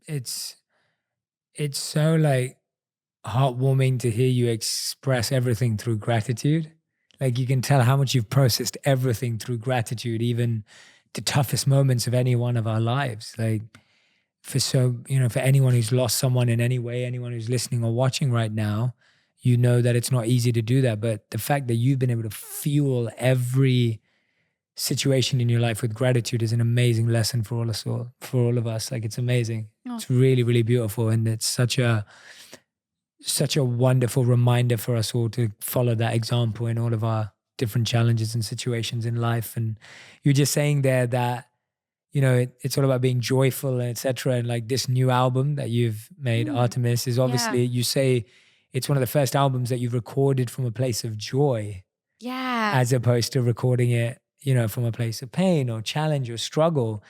It's so like heartwarming to hear you express everything through gratitude. Like, you can tell how much you've processed everything through gratitude, even the toughest moments of any one of our lives. Like, for anyone who's lost someone in any way, anyone who's listening or watching right now, that it's not easy to do that. But the fact that you've been able to fuel every situation in your life with gratitude is an amazing lesson for all of us. Like, it's amazing. Oh. It's really, really beautiful. And it's such a wonderful reminder for us all to follow that example in all of our different challenges and situations in life. And you're just saying there that, it's all about being joyful and et cetera. And like, this new album that you've made, Artemis, is obviously, you say it's one of the first albums that you've recorded from a place of joy. Yeah. As opposed to recording it, from a place of pain or challenge or struggle.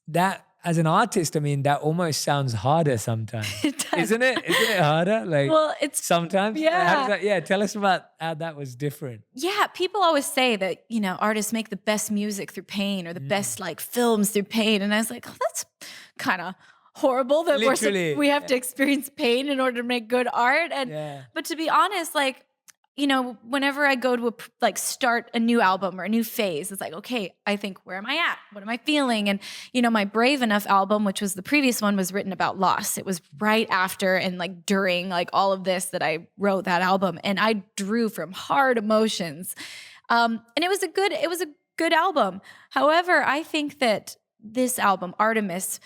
That, as an artist, I mean, that almost sounds harder sometimes. It does. Isn't it harder? Like, well, it's sometimes. Yeah. Tell us about how that was different. Yeah. People always say that, artists make the best music through pain or the best like films through pain. And I was like, oh, that's kind of horrible that we have to experience pain in order to make good art. And, but to be honest, like, whenever I go to start a new album or a new phase, it's like, okay, I think, where am I at? What am I feeling? And, my Brave Enough album, which was the previous one, was written about loss. It was right after and like during like all of this that I wrote that album. And I drew from hard emotions. And it was a good album. However, I think that this album, Artemis,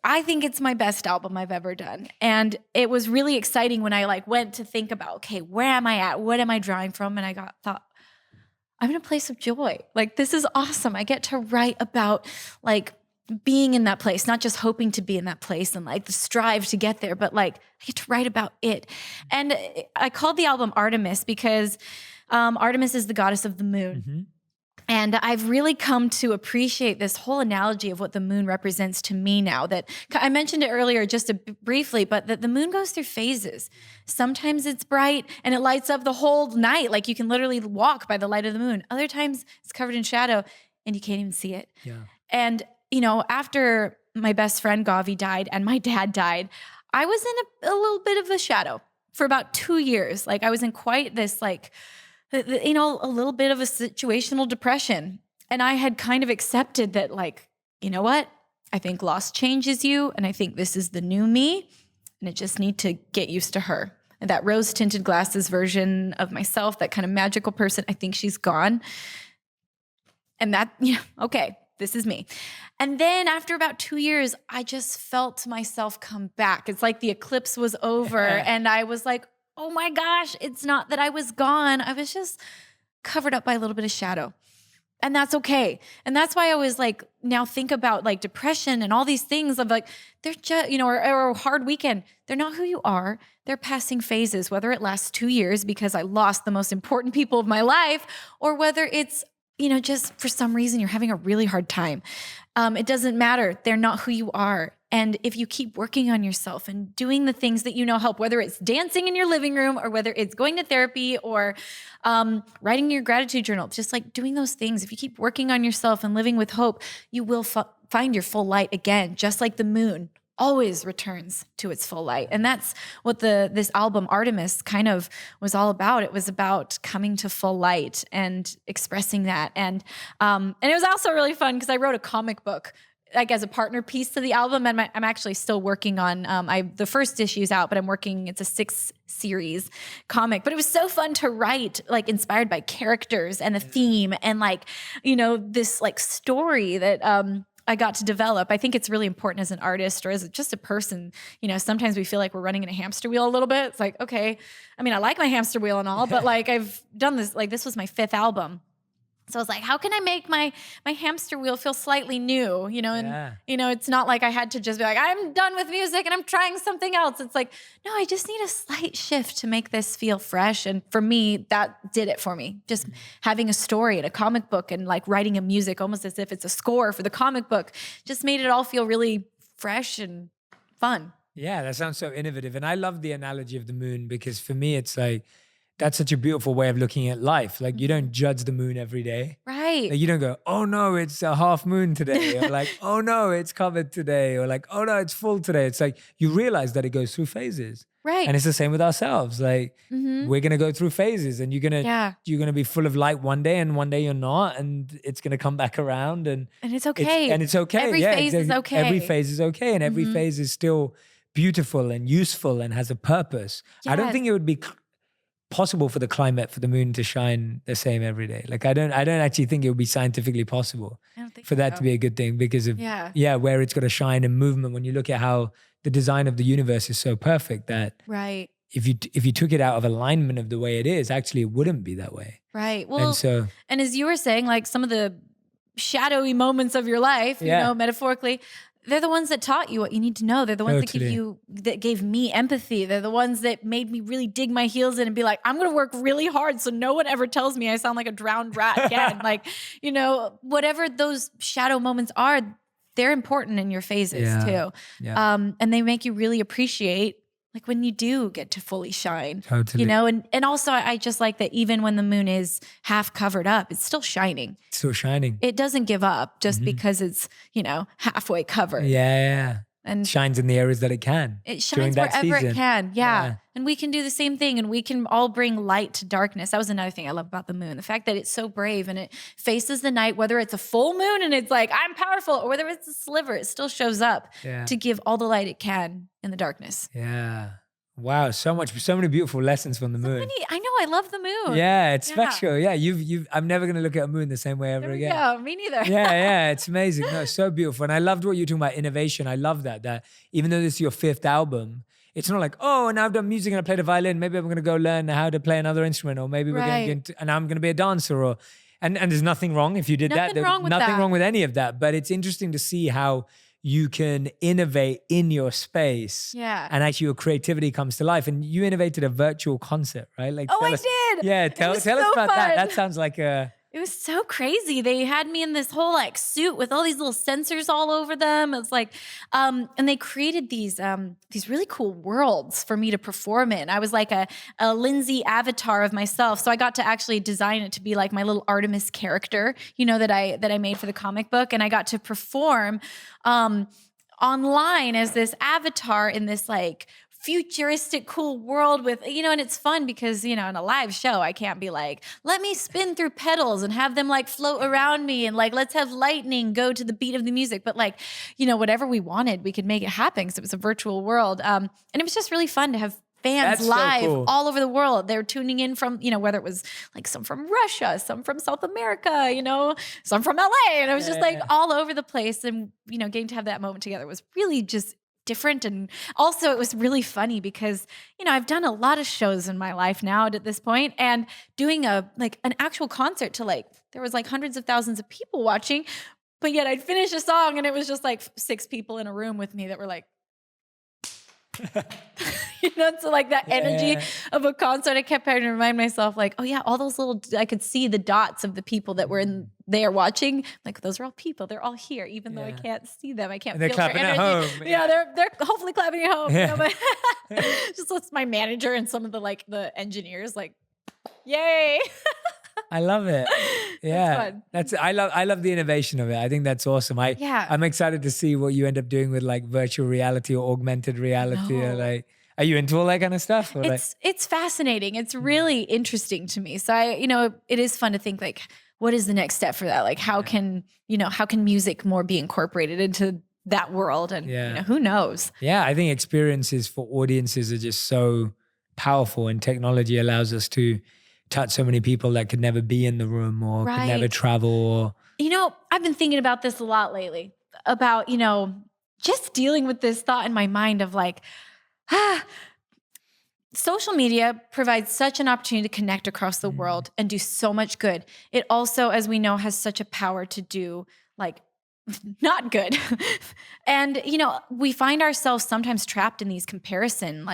I think it's my best album I've ever done. And it was really exciting when I went to think about, okay, where am I at? What am I drawing from? And I thought, I'm in a place of joy. Like, this is awesome. I get to write about like being in that place, not just hoping to be in that place and like the strive to get there, but like I get to write about it. And I called the album Artemis because Artemis is the goddess of the moon. Mm-hmm. And I've really come to appreciate this whole analogy of what the moon represents to me now. That I mentioned it earlier just briefly, but that the moon goes through phases. Sometimes it's bright and it lights up the whole night. Like, you can literally walk by the light of the moon. Other times it's covered in shadow and you can't even see it. Yeah. And, after my best friend Gavi died and my dad died, I was in a little bit of a shadow for about 2 years. Like, I was in quite this a little bit of a situational depression. And I had kind of accepted that, like, you know what? I think loss changes you. And I think this is the new me. And I just need to get used to her. And that rose tinted glasses version of myself, that kind of magical person, I think she's gone. And that, okay, this is me. And then after about 2 years, I just felt myself come back. It's like the eclipse was over and I was like, oh my gosh, it's not that I was gone. I was just covered up by a little bit of shadow. And that's okay. And that's why I always now think about depression and all these things of they're just, or a hard weekend. They're not who you are. They're passing phases, whether it lasts 2 years because I lost the most important people of my life, or whether it's, just for some reason you're having a really hard time. It doesn't matter. They're not who you are. And if you keep working on yourself and doing the things that help, whether it's dancing in your living room or whether it's going to therapy or writing your gratitude journal, just doing those things, if you keep working on yourself and living with hope, you will find your full light again, just like the moon always returns to its full light. And that's what this album Artemis kind of was all about. It was about coming to full light and expressing that. And it was also really fun because I wrote a comic book like as a partner piece to the album. And I'm actually still working on, the first issue's out, but it's a 6-series comic, but it was so fun to write, like inspired by characters and the theme and like, this like story that, I got to develop. I think it's really important as an artist or as just a person. Sometimes we feel like we're running in a hamster wheel a little bit. It's like, okay, I mean, I like my hamster wheel and all, but like I've done this, like this was my 5th album. So I was like, how can I make my hamster wheel feel slightly new? And it's not like I had to just be like, I'm done with music and I'm trying something else. It's like, no, I just need a slight shift to make this feel fresh. And for me, that did it for me. Just having a story and a comic book and like writing a music almost as if it's a score for the comic book just made it all feel really fresh and fun. Yeah, that sounds so innovative. And I love the analogy of the moon because for me, it's like, that's such a beautiful way of looking at life. Like you don't judge the moon every day. Right. Like you don't go, oh no, it's a half moon today. Or like, oh no, it's covered today. Or like, oh no, it's full today. It's like, you realize that it goes through phases. Right. And it's the same with ourselves. Like we're going to go through phases and you're going to be full of light one day and one day you're not. And it's going to come back around and it's okay. It's okay. Every phase is okay. Every phase is okay. And every phase is still beautiful and useful and has a purpose. Yes. I don't think it would be possible for the climate for the moon to shine the same every day. Like I don't actually think it would be scientifically possible for that to be a good thing because of where it's got to shine and movement. When you look at how the design of the universe is so perfect that if you took it out of alignment of the way it is, actually it wouldn't be that way. Right. Well, and as you were saying, like some of the shadowy moments of your life, metaphorically, they're the ones that taught you what you need to know. They're the ones that gave me empathy. They're the ones that made me really dig my heels in and be like, I'm going to work really hard so no one ever tells me I sound like a drowned rat again. Like, whatever those shadow moments are, they're important in your phases too. Yeah. And they make you really appreciate like when you do get to fully shine, and also I just like that even when the moon is half covered up, it's still shining. It's still shining. It doesn't give up just because it's, halfway covered. Yeah. And shines in the areas that it can. It shines wherever it can. Yeah. And we can do the same thing and we can all bring light to darkness. That was another thing I love about the moon. The fact that it's so brave and it faces the night, whether it's a full moon and it's like, I'm powerful, or whether it's a sliver, it still shows up to give all the light it can in the darkness. Yeah. Wow, so many beautiful lessons from the moon. I know, I love the moon. Yeah, it's special. Yeah, I'm never gonna look at a moon the same way ever again. Yeah, me neither. Yeah, it's amazing. No, it's so beautiful. And I loved what you were talking about, innovation. I love that even though this is your 5th album, it's not like, oh, now I've done music and I play the violin, maybe I'm gonna go learn how to play another instrument, or maybe we're gonna get into, and I'm gonna be a dancer, and there's nothing wrong if you did that. There's nothing wrong with any of that. But it's interesting to see how you can innovate in your space. Yeah. And actually your creativity comes to life. And you innovated a virtual concert, right? Like, I did. Yeah, tell us about that. That sounds like it was so crazy. They had me in this whole like suit with all these little sensors all over them. It was like, and they created these really cool worlds for me to perform in. I was like a Lindsey avatar of myself. So I got to actually design it to be like my little Artemis character, that I made for the comic book. And I got to perform online as this avatar in this like futuristic cool world with, and it's fun because, in a live show, I can't be like, let me spin through pedals and have them like float around me and like, let's have lightning go to the beat of the music. But like, whatever we wanted, we could make it happen because it was a virtual world. And it was just really fun to have fans live all over the world. They're tuning in from, whether it was like some from Russia, some from South America, some from LA. And it was just like all over the place. And, getting to have that moment together was really just different. And also it was really funny because, I've done a lot of shows in my life now at this point, and doing an actual concert to like, there was like hundreds of thousands of people watching, but yet I'd finish a song and it was just like 6 people in a room with me that were like, so like that energy of a concert, I kept having to remind myself like, oh yeah, all those I could see the dots of the people that were in there watching. Like, those are all people. They're all here, even though I can't see them. I can't feel their energy. At home. Yeah, they're hopefully clapping at home. Yeah. But just lets my manager and some of the engineers like, yay. I love it. Yeah. I love the innovation of it. I think that's awesome. I'm excited to see what you end up doing with like virtual reality or augmented reality. Or like, are you into all that kind of stuff? Or it's fascinating. It's really interesting to me. So it is fun to think like, what is the next step for that? Like, how can music more be incorporated into that world? And who knows? Yeah, I think experiences for audiences are just so powerful, and technology allows us to touch so many people that could never be in the room or could never travel. Or I've been thinking about this a lot lately about, just dealing with this thought in my mind of like, social media provides such an opportunity to connect across the world and do so much good. It also, as we know, has such a power to do like not good. And, we find ourselves sometimes trapped in these comparison,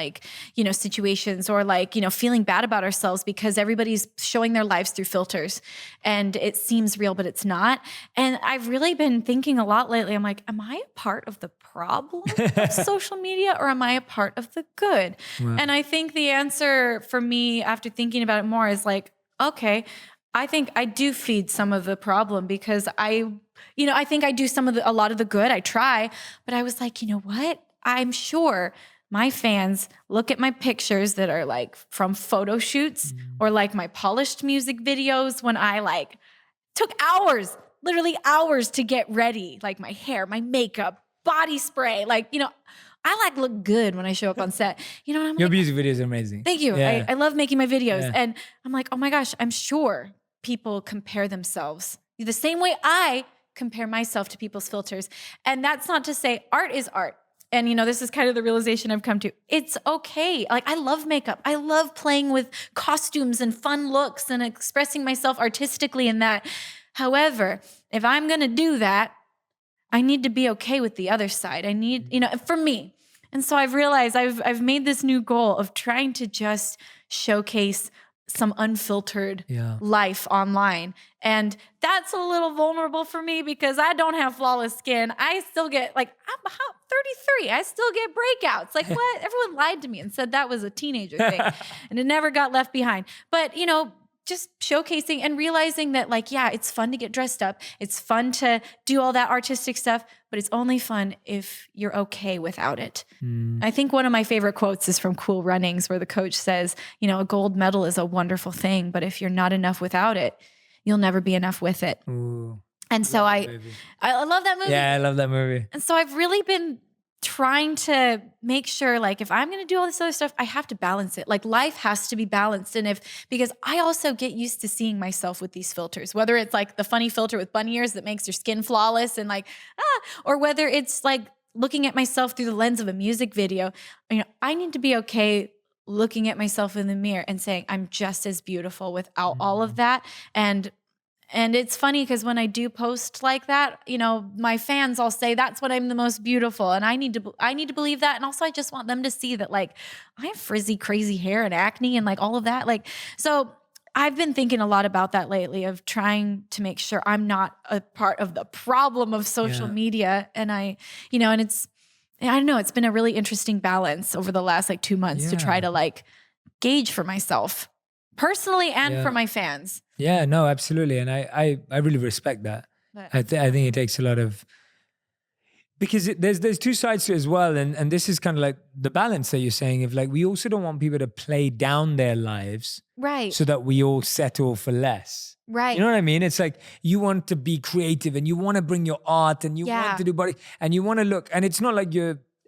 situations, or feeling bad about ourselves because everybody's showing their lives through filters and it seems real, but it's not. And I've really been thinking a lot lately. I'm like, am I a part of the problem of social media, or am I a part of the good? Wow. And I think the answer for me after thinking about it more is like, okay, I think I do feed some of the problem because I think I do a lot of the good. I try, but I was like, you know what? I'm sure my fans look at my pictures that are like from photo shoots or like my polished music videos when I like took hours, literally hours to get ready, like my hair, my makeup, body spray, I look good when I show up on set. I'm Your music videos are amazing. Thank you. Yeah. I love making my videos. And I'm like, oh my gosh, I'm sure people compare themselves the same way I compare myself to people's filters. And that's not to say art is art. And, this is kind of the realization I've come to. It's okay. Like, I love makeup. I love playing with costumes and fun looks and expressing myself artistically in that. However, if I'm going to do that, I need to be okay with the other side. I need, for me. And so I've realized I've made this new goal of trying to just showcase some unfiltered life online. And that's a little vulnerable for me because I don't have flawless skin. I still get I'm 33. I still get breakouts. Like what? Everyone lied to me and said that was a teenager thing and it never got left behind. But, just showcasing and realizing that it's fun to get dressed up. It's fun to do all that artistic stuff, but it's only fun if you're okay without it. I think one of my favorite quotes is from Cool Runnings, where the coach says, a gold medal is a wonderful thing, but if you're not enough without it, you'll never be enough with it. Ooh, and so I love that movie. Yeah, I love that movie. And so I've really been trying to make sure, if I'm going to do all this other stuff, I have to balance it. Life has to be balanced. And because I also get used to seeing myself with these filters, whether it's the funny filter with bunny ears that makes your skin flawless and or whether it's looking at myself through the lens of a music video, I need to be okay looking at myself in the mirror and saying, I'm just as beautiful without all of that. And it's funny because when I do post like that, my fans all say that's when I'm the most beautiful. And I need to believe that. And also I just want them to see that I have frizzy, crazy hair and acne and all of that. So I've been thinking a lot about that lately, of trying to make sure I'm not a part of the problem of social media. And I don't know, it's been a really interesting balance over the last 2 months to try to gauge for myself personally and for my fans. Yeah, no, absolutely. And I really respect that. But, I think it takes a lot of, because there's two sides to it as well. And this is kind of the balance that you're saying of we also don't want people to play down their lives. Right. So that we all settle for less. Right. You know what I mean? It's you want to be creative and you want to bring your art and you want to do body and you want to look, and it's not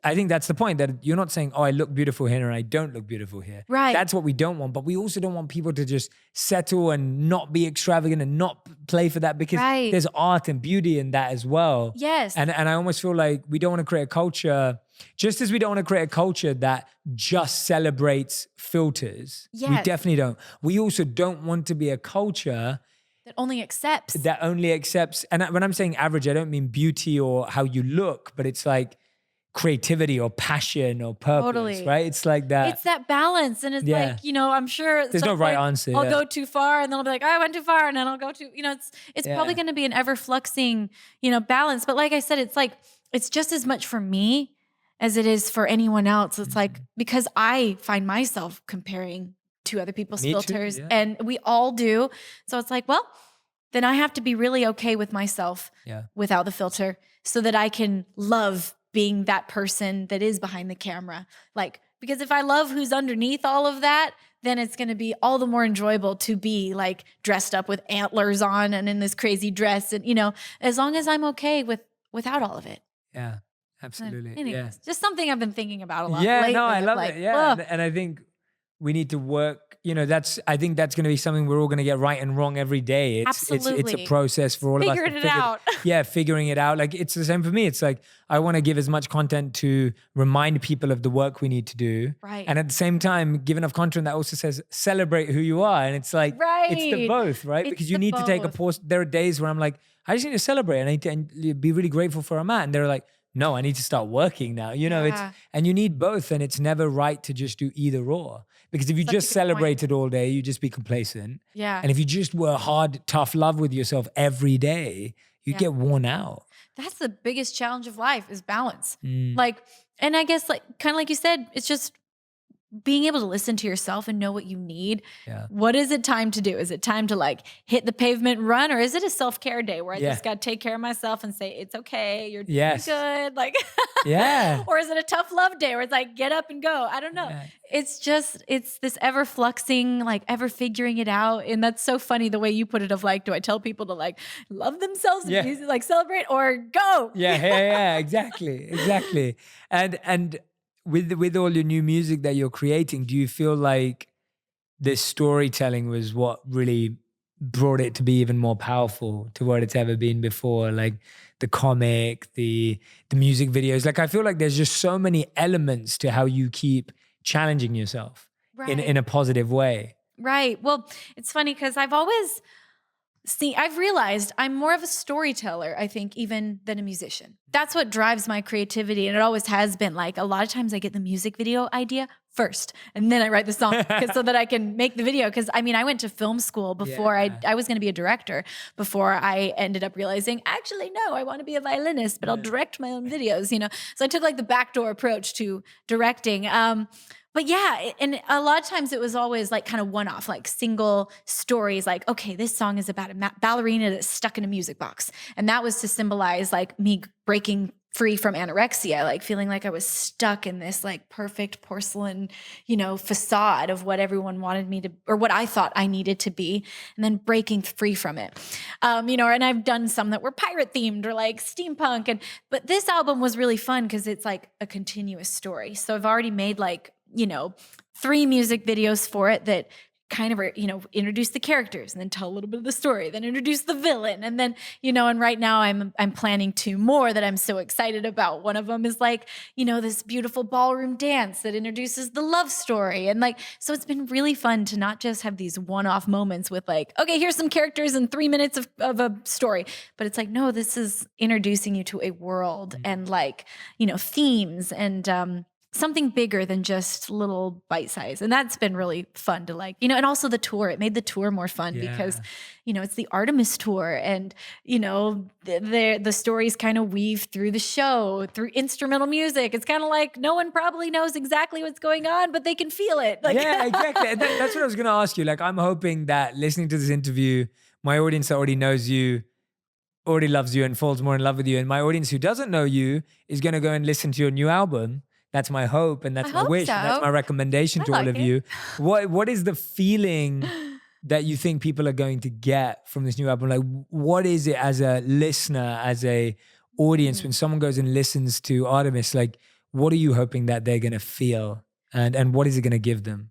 I think that's the point, that you're not saying, oh, I look beautiful here and I don't look beautiful here. Right. That's what we don't want. But we also don't want people to just settle and not be extravagant and not play for that, because there's art and beauty in that as well. Yes. And I almost feel we don't want to create a culture, just as we don't want to create a culture that just celebrates filters. Yes. We definitely don't. We also don't want to be a culture that only accepts. And when I'm saying average, I don't mean beauty or how you look, but it's creativity or passion or purpose, right? It's that. It's that balance. And it's I'm sure there's no right answer. I'll go too far and then I'll be I went too far, and then I'll go too, it's probably going to be an ever fluxing, balance. But like I said, it's just as much for me as it is for anyone else. It's because I find myself comparing to other people's filters, and we all do. So it's well, then I have to be really okay with myself without the filter, so that I can love being that person that is behind the camera. Because if I love who's underneath all of that, then it's going to be all the more enjoyable to be like dressed up with antlers on and in this crazy dress. And, as long as I'm okay without all of it. Yeah, absolutely. Anyways, just something I've been thinking about a lot Yeah, lately. no, I of love like, it. Yeah. ugh. And I think we need to work, I think that's going to be something we're all going to get right and wrong every day. It's a Absolutely. process for all of us. Figuring to it out. figuring it out. Like it's the same for me. It's like, I want to give as much content to remind people of the work we need to do. Right. And at the same time, give enough content that also says, celebrate who you are. And it's like, it's the Right. both, right? It's Because you the need to take a both. pause. There are days where I'm like, I just need to celebrate and I need to and be really grateful for a man. And they're like, no, I need to start working now. Yeah. And you need both. And it's never right to just do either or. Because if you Such a just good point. celebrated all day, you just be complacent. Yeah. And if you just were hard, tough love with yourself every day, you'd Yeah. get worn out. That's the biggest challenge of life is balance. Mm. Like, and I guess like, kind of like you said, it's just being able to listen to yourself and know what you need. Yeah. What is it time to do? Is it time to like hit the pavement and run, or is it a self-care day where I just got to take care of myself and say, it's okay, you're doing good. Like, Yeah. Or is it a tough love day where it's like, get up and go? I don't know. Yeah. It's this ever fluxing, like ever figuring it out. And that's so funny the way you put it of like, do I tell people to like love themselves and music, like celebrate, or go? Yeah, exactly. And with all your new music that you're creating, do you feel like this storytelling was what really brought it to be even more powerful to what it's ever been before? Like the comic, the music videos. Like I feel like there's just so many elements to how you keep challenging yourself in a positive way. Right. Well, it's funny because I've realized I'm more of a storyteller, I think, even than a musician. That's what drives my creativity. And it always has been. Like a lot of times I get the music video idea first and then I write the song so that I can make the video. Because I went to film school before I was going to be a director before I ended up realizing, actually, no, I want to be a violinist, but I'll direct my own videos, So I took like the backdoor approach to directing. But yeah, and a lot of times it was always like kind of one-off, like single stories, like, okay, this song is about a ballerina that's stuck in a music box. And that was to symbolize like me breaking free from anorexia, like feeling like I was stuck in this like perfect porcelain, facade of what everyone wanted me to, or what I thought I needed to be, and then breaking free from it. And I've done some that were pirate themed or like steampunk. But this album was really fun because it's like a continuous story. So I've already made like, 3 music videos for it that kind of, introduce the characters and then tell a little bit of the story, then introduce the villain. And then, and right now I'm planning 2 more that I'm so excited about. One of them is like, this beautiful ballroom dance that introduces the love story. And like, so it's been really fun to not just have these one-off moments with like, okay, here's some characters and 3 minutes of a story, but it's like, no, this is introducing you to a world and like, themes and, something bigger than just little bite size. And that's been really fun to like, and also the tour, it made the tour more fun because, it's the Artemis tour and, the stories kind of weave through the show, through instrumental music. It's kind of like no one probably knows exactly what's going on, but they can feel it. Like, yeah, exactly. And that's what I was going to ask you. Like, I'm hoping that listening to this interview, my audience that already knows you, already loves you and falls more in love with you. And my audience who doesn't know you is going to go and listen to your new album. That's my hope and that's my wish. And that's my recommendation to all of you. What is the feeling that you think people are going to get from this new album? Like, what is it as a listener, as a audience, when someone goes and listens to Artemis, like, what are you hoping that they're going to feel? And what is it going to give them?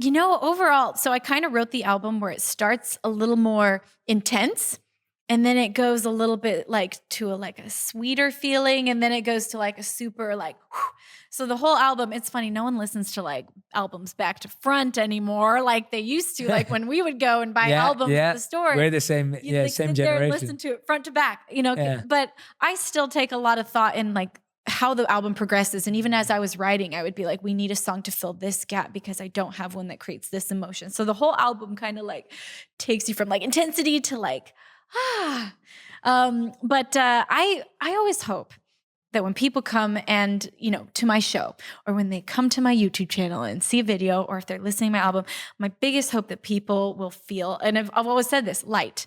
Overall, so I kind of wrote the album where it starts a little more intense. And then it goes a little bit like to a sweeter feeling. And then it goes to like a super like, whew. So the whole album, it's funny, no one listens to like albums back to front anymore like they used to. Like when we would go and buy albums at the store. We're the same, same sit generation. there and listen to it front to back, But I still take a lot of thought in like how the album progresses. And even as I was writing, I would be like, we need a song to fill this gap because I don't have one that creates this emotion. So the whole album kind of like takes you from like intensity to like, but I always hope that when people come and, to my show or when they come to my YouTube channel and see a video or if they're listening to my album, my biggest hope that people will feel, and I've always said this, light.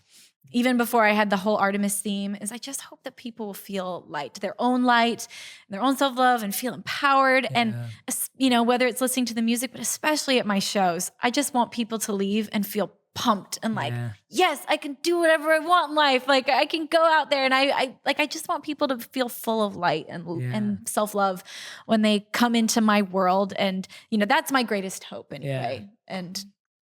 even before I had the whole Artemis theme, is I just hope that people will feel light, their own light, their own self-love, and feel empowered. And, whether it's listening to the music, but especially at my shows, I just want people to leave and feel pumped and like, yes, I can do whatever I want in life. Like I can go out there and I just want people to feel full of light and self-love when they come into my world. And, that's my greatest hope anyway. And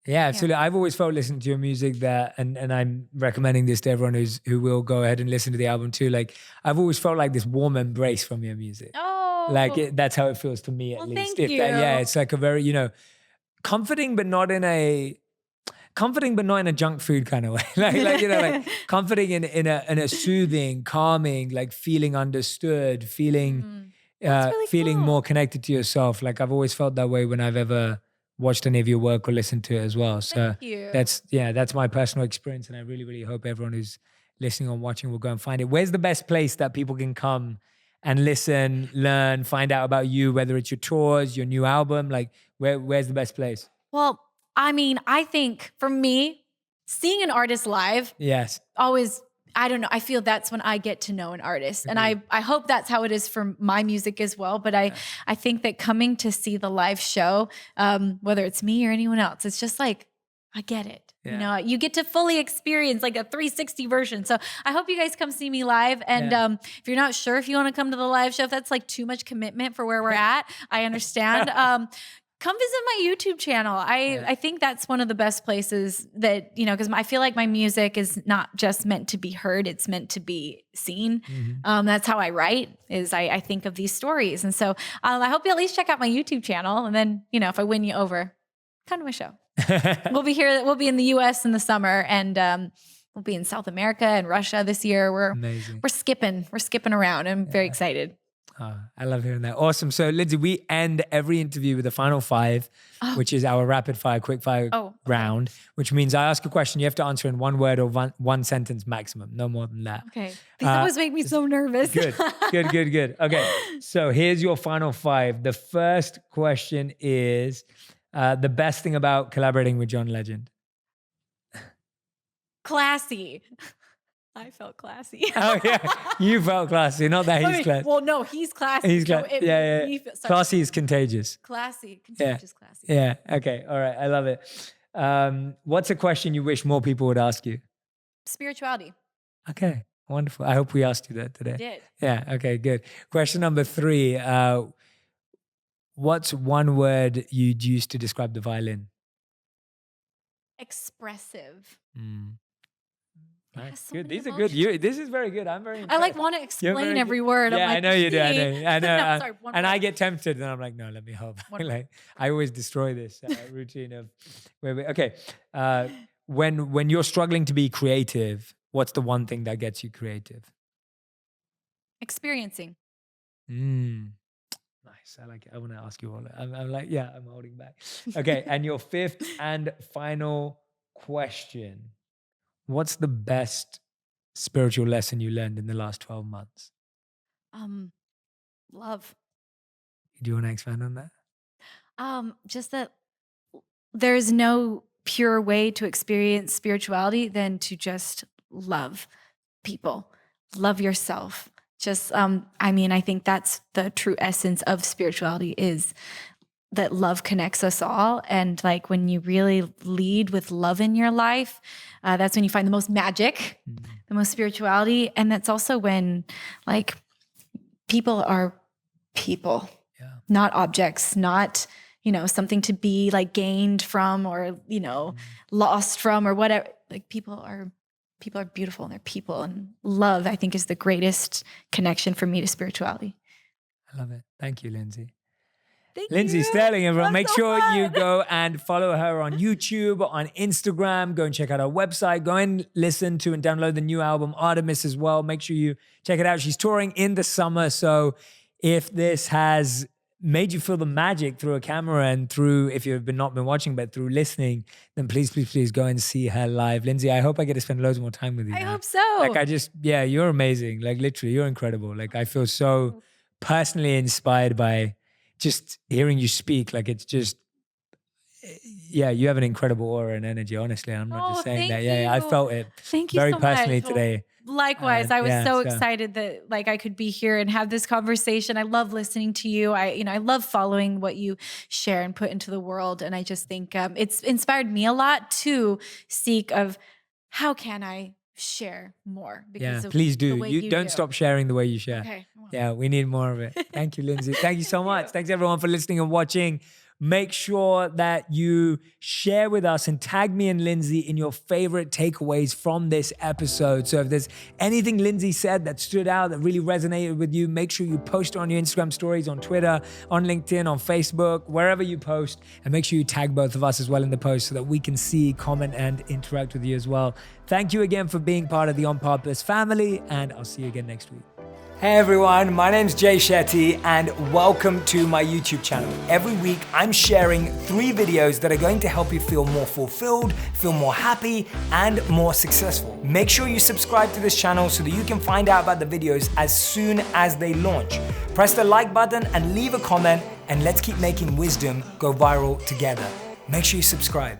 yeah, absolutely. I've always felt listening to your music that, and I'm recommending this to everyone who will go ahead and listen to the album too. Like I've always felt like this warm embrace from your music. Oh, like that's how it feels to me at least. Thank you. It's like a very, comforting, but not in a junk food kind of way. like comforting in a soothing, calming, like feeling understood, feeling really feeling cool. more connected to yourself. Like I've always felt that way when I've ever watched any of your work or listened to it as well. So Thank you. that's my personal experience, and I really, really hope everyone who's listening or watching will go and find it. Where's the best place that people can come and listen, learn, find out about you, whether it's your tours, your new album? Like where's the best place? Well, I mean, I think for me, seeing an artist live, always, I don't know, I feel that's when I get to know an artist. And I hope that's how it is for my music as well. But I think that coming to see the live show, whether it's me or anyone else, it's just like, I get it. You get to fully experience like a 360 version. So I hope you guys come see me live. And if you're not sure if you want to come to the live show, if that's like too much commitment for where we're at, I understand. Come visit my YouTube channel. I think that's one of the best places that, because I feel like my music is not just meant to be heard, it's meant to be seen. That's how I write, is I think of these stories. And so I hope you at least check out my YouTube channel. And then, if I win you over, come to my show. We'll be here. We'll be in the US in the summer, and we'll be in South America and Russia this year. We're skipping around. I'm very excited. I love hearing that. Awesome. So Lindsey, we end every interview with a final five, which is our rapid fire, quick fire round, which means I ask a question. You have to answer in one word or one sentence maximum, no more than that. Okay. These always make me so nervous. Good. Okay. So here's your final five. The first question is the best thing about collaborating with John Legend. Classy. I felt classy. Oh yeah, you felt classy. Not that he's classy. Well, no, he's classy. He's classy. Yeah. Classy is contagious. Classy, contagious, classy. Yeah. Okay. All right. I love it. What's a question you wish more people would ask you? Spirituality. Okay. Wonderful. I hope we asked you that today. I did. Yeah. Okay. Good. Question number 3. What's one word you'd use to describe the violin? Expressive. Nice. Good. These are good. This is very good. I'm very impressed. I want to explain every word. Yeah, I know you do. I know. No, sorry, and I get tempted, and I'm like, no, let me help. I always destroy this routine of okay. When you're struggling to be creative, what's the one thing that gets you creative? Experiencing. Nice. I like it. I want to ask you all. I'm like, yeah, I'm holding back. Okay. And your fifth and final question. What's the best spiritual lesson you learned in the last 12 months? Love. Do you want to expand on that? Just that there's no pure way to experience spirituality than to just love people, love yourself. Just, I think that's the true essence of spirituality, is that love connects us all. And like when you really lead with love in your life, that's when you find the most magic, the most spirituality. And that's also when like people are people, not objects, not, something to be like gained from or, lost from or whatever. Like people are beautiful and they're people, and love, I think, is the greatest connection for me to spirituality. I love it. Thank you, Lindsey. Lindsey Stirling, everyone. Make sure you go and follow her on YouTube, on Instagram. Go and check out her website. Go and listen to and download the new album, Artemis, as well. Make sure you check it out. She's touring in the summer. So if this has made you feel the magic through a camera and through, if you've not been watching, but through listening, then please go and see her live. Lindsey, I hope I get to spend loads more time with you. I hope so. You're amazing. Like literally, you're incredible. Like I feel so personally inspired by just hearing you speak. Like it's Yeah, you have an incredible aura and energy, honestly. I'm not just saying thank that. Yeah, I you. felt it Thank you very so personally much. Well, today. likewise, I was Yeah, so so excited that like I could be here and have this conversation. I love listening to you. I love following what you share and put into the world. And I just think it's inspired me a lot to seek of how can I share more yeah, because of please do. the way You you don't do. stop sharing the way you share. Okay. Well, Yeah, we need more of it. Thank you, Lindsey. Thank you so thank much. you. Thanks everyone for listening and watching. Make sure that you share with us and tag me and Lindsey in your favorite takeaways from this episode. So if there's anything Lindsey said that stood out, that really resonated with you, make sure you post it on your Instagram stories, on Twitter, on LinkedIn, on Facebook, wherever you post. And make sure you tag both of us as well in the post so that we can see, comment, and interact with you as well. Thank you again for being part of the On Purpose family, and I'll see you again next week. Hey everyone, my name's Jay Shetty and welcome to my YouTube channel. Every week I'm sharing 3 videos that are going to help you feel more fulfilled, feel more happy, and more successful. Make sure you subscribe to this channel so that you can find out about the videos as soon as they launch. Press the like button and leave a comment, and let's keep making wisdom go viral together. Make sure you subscribe.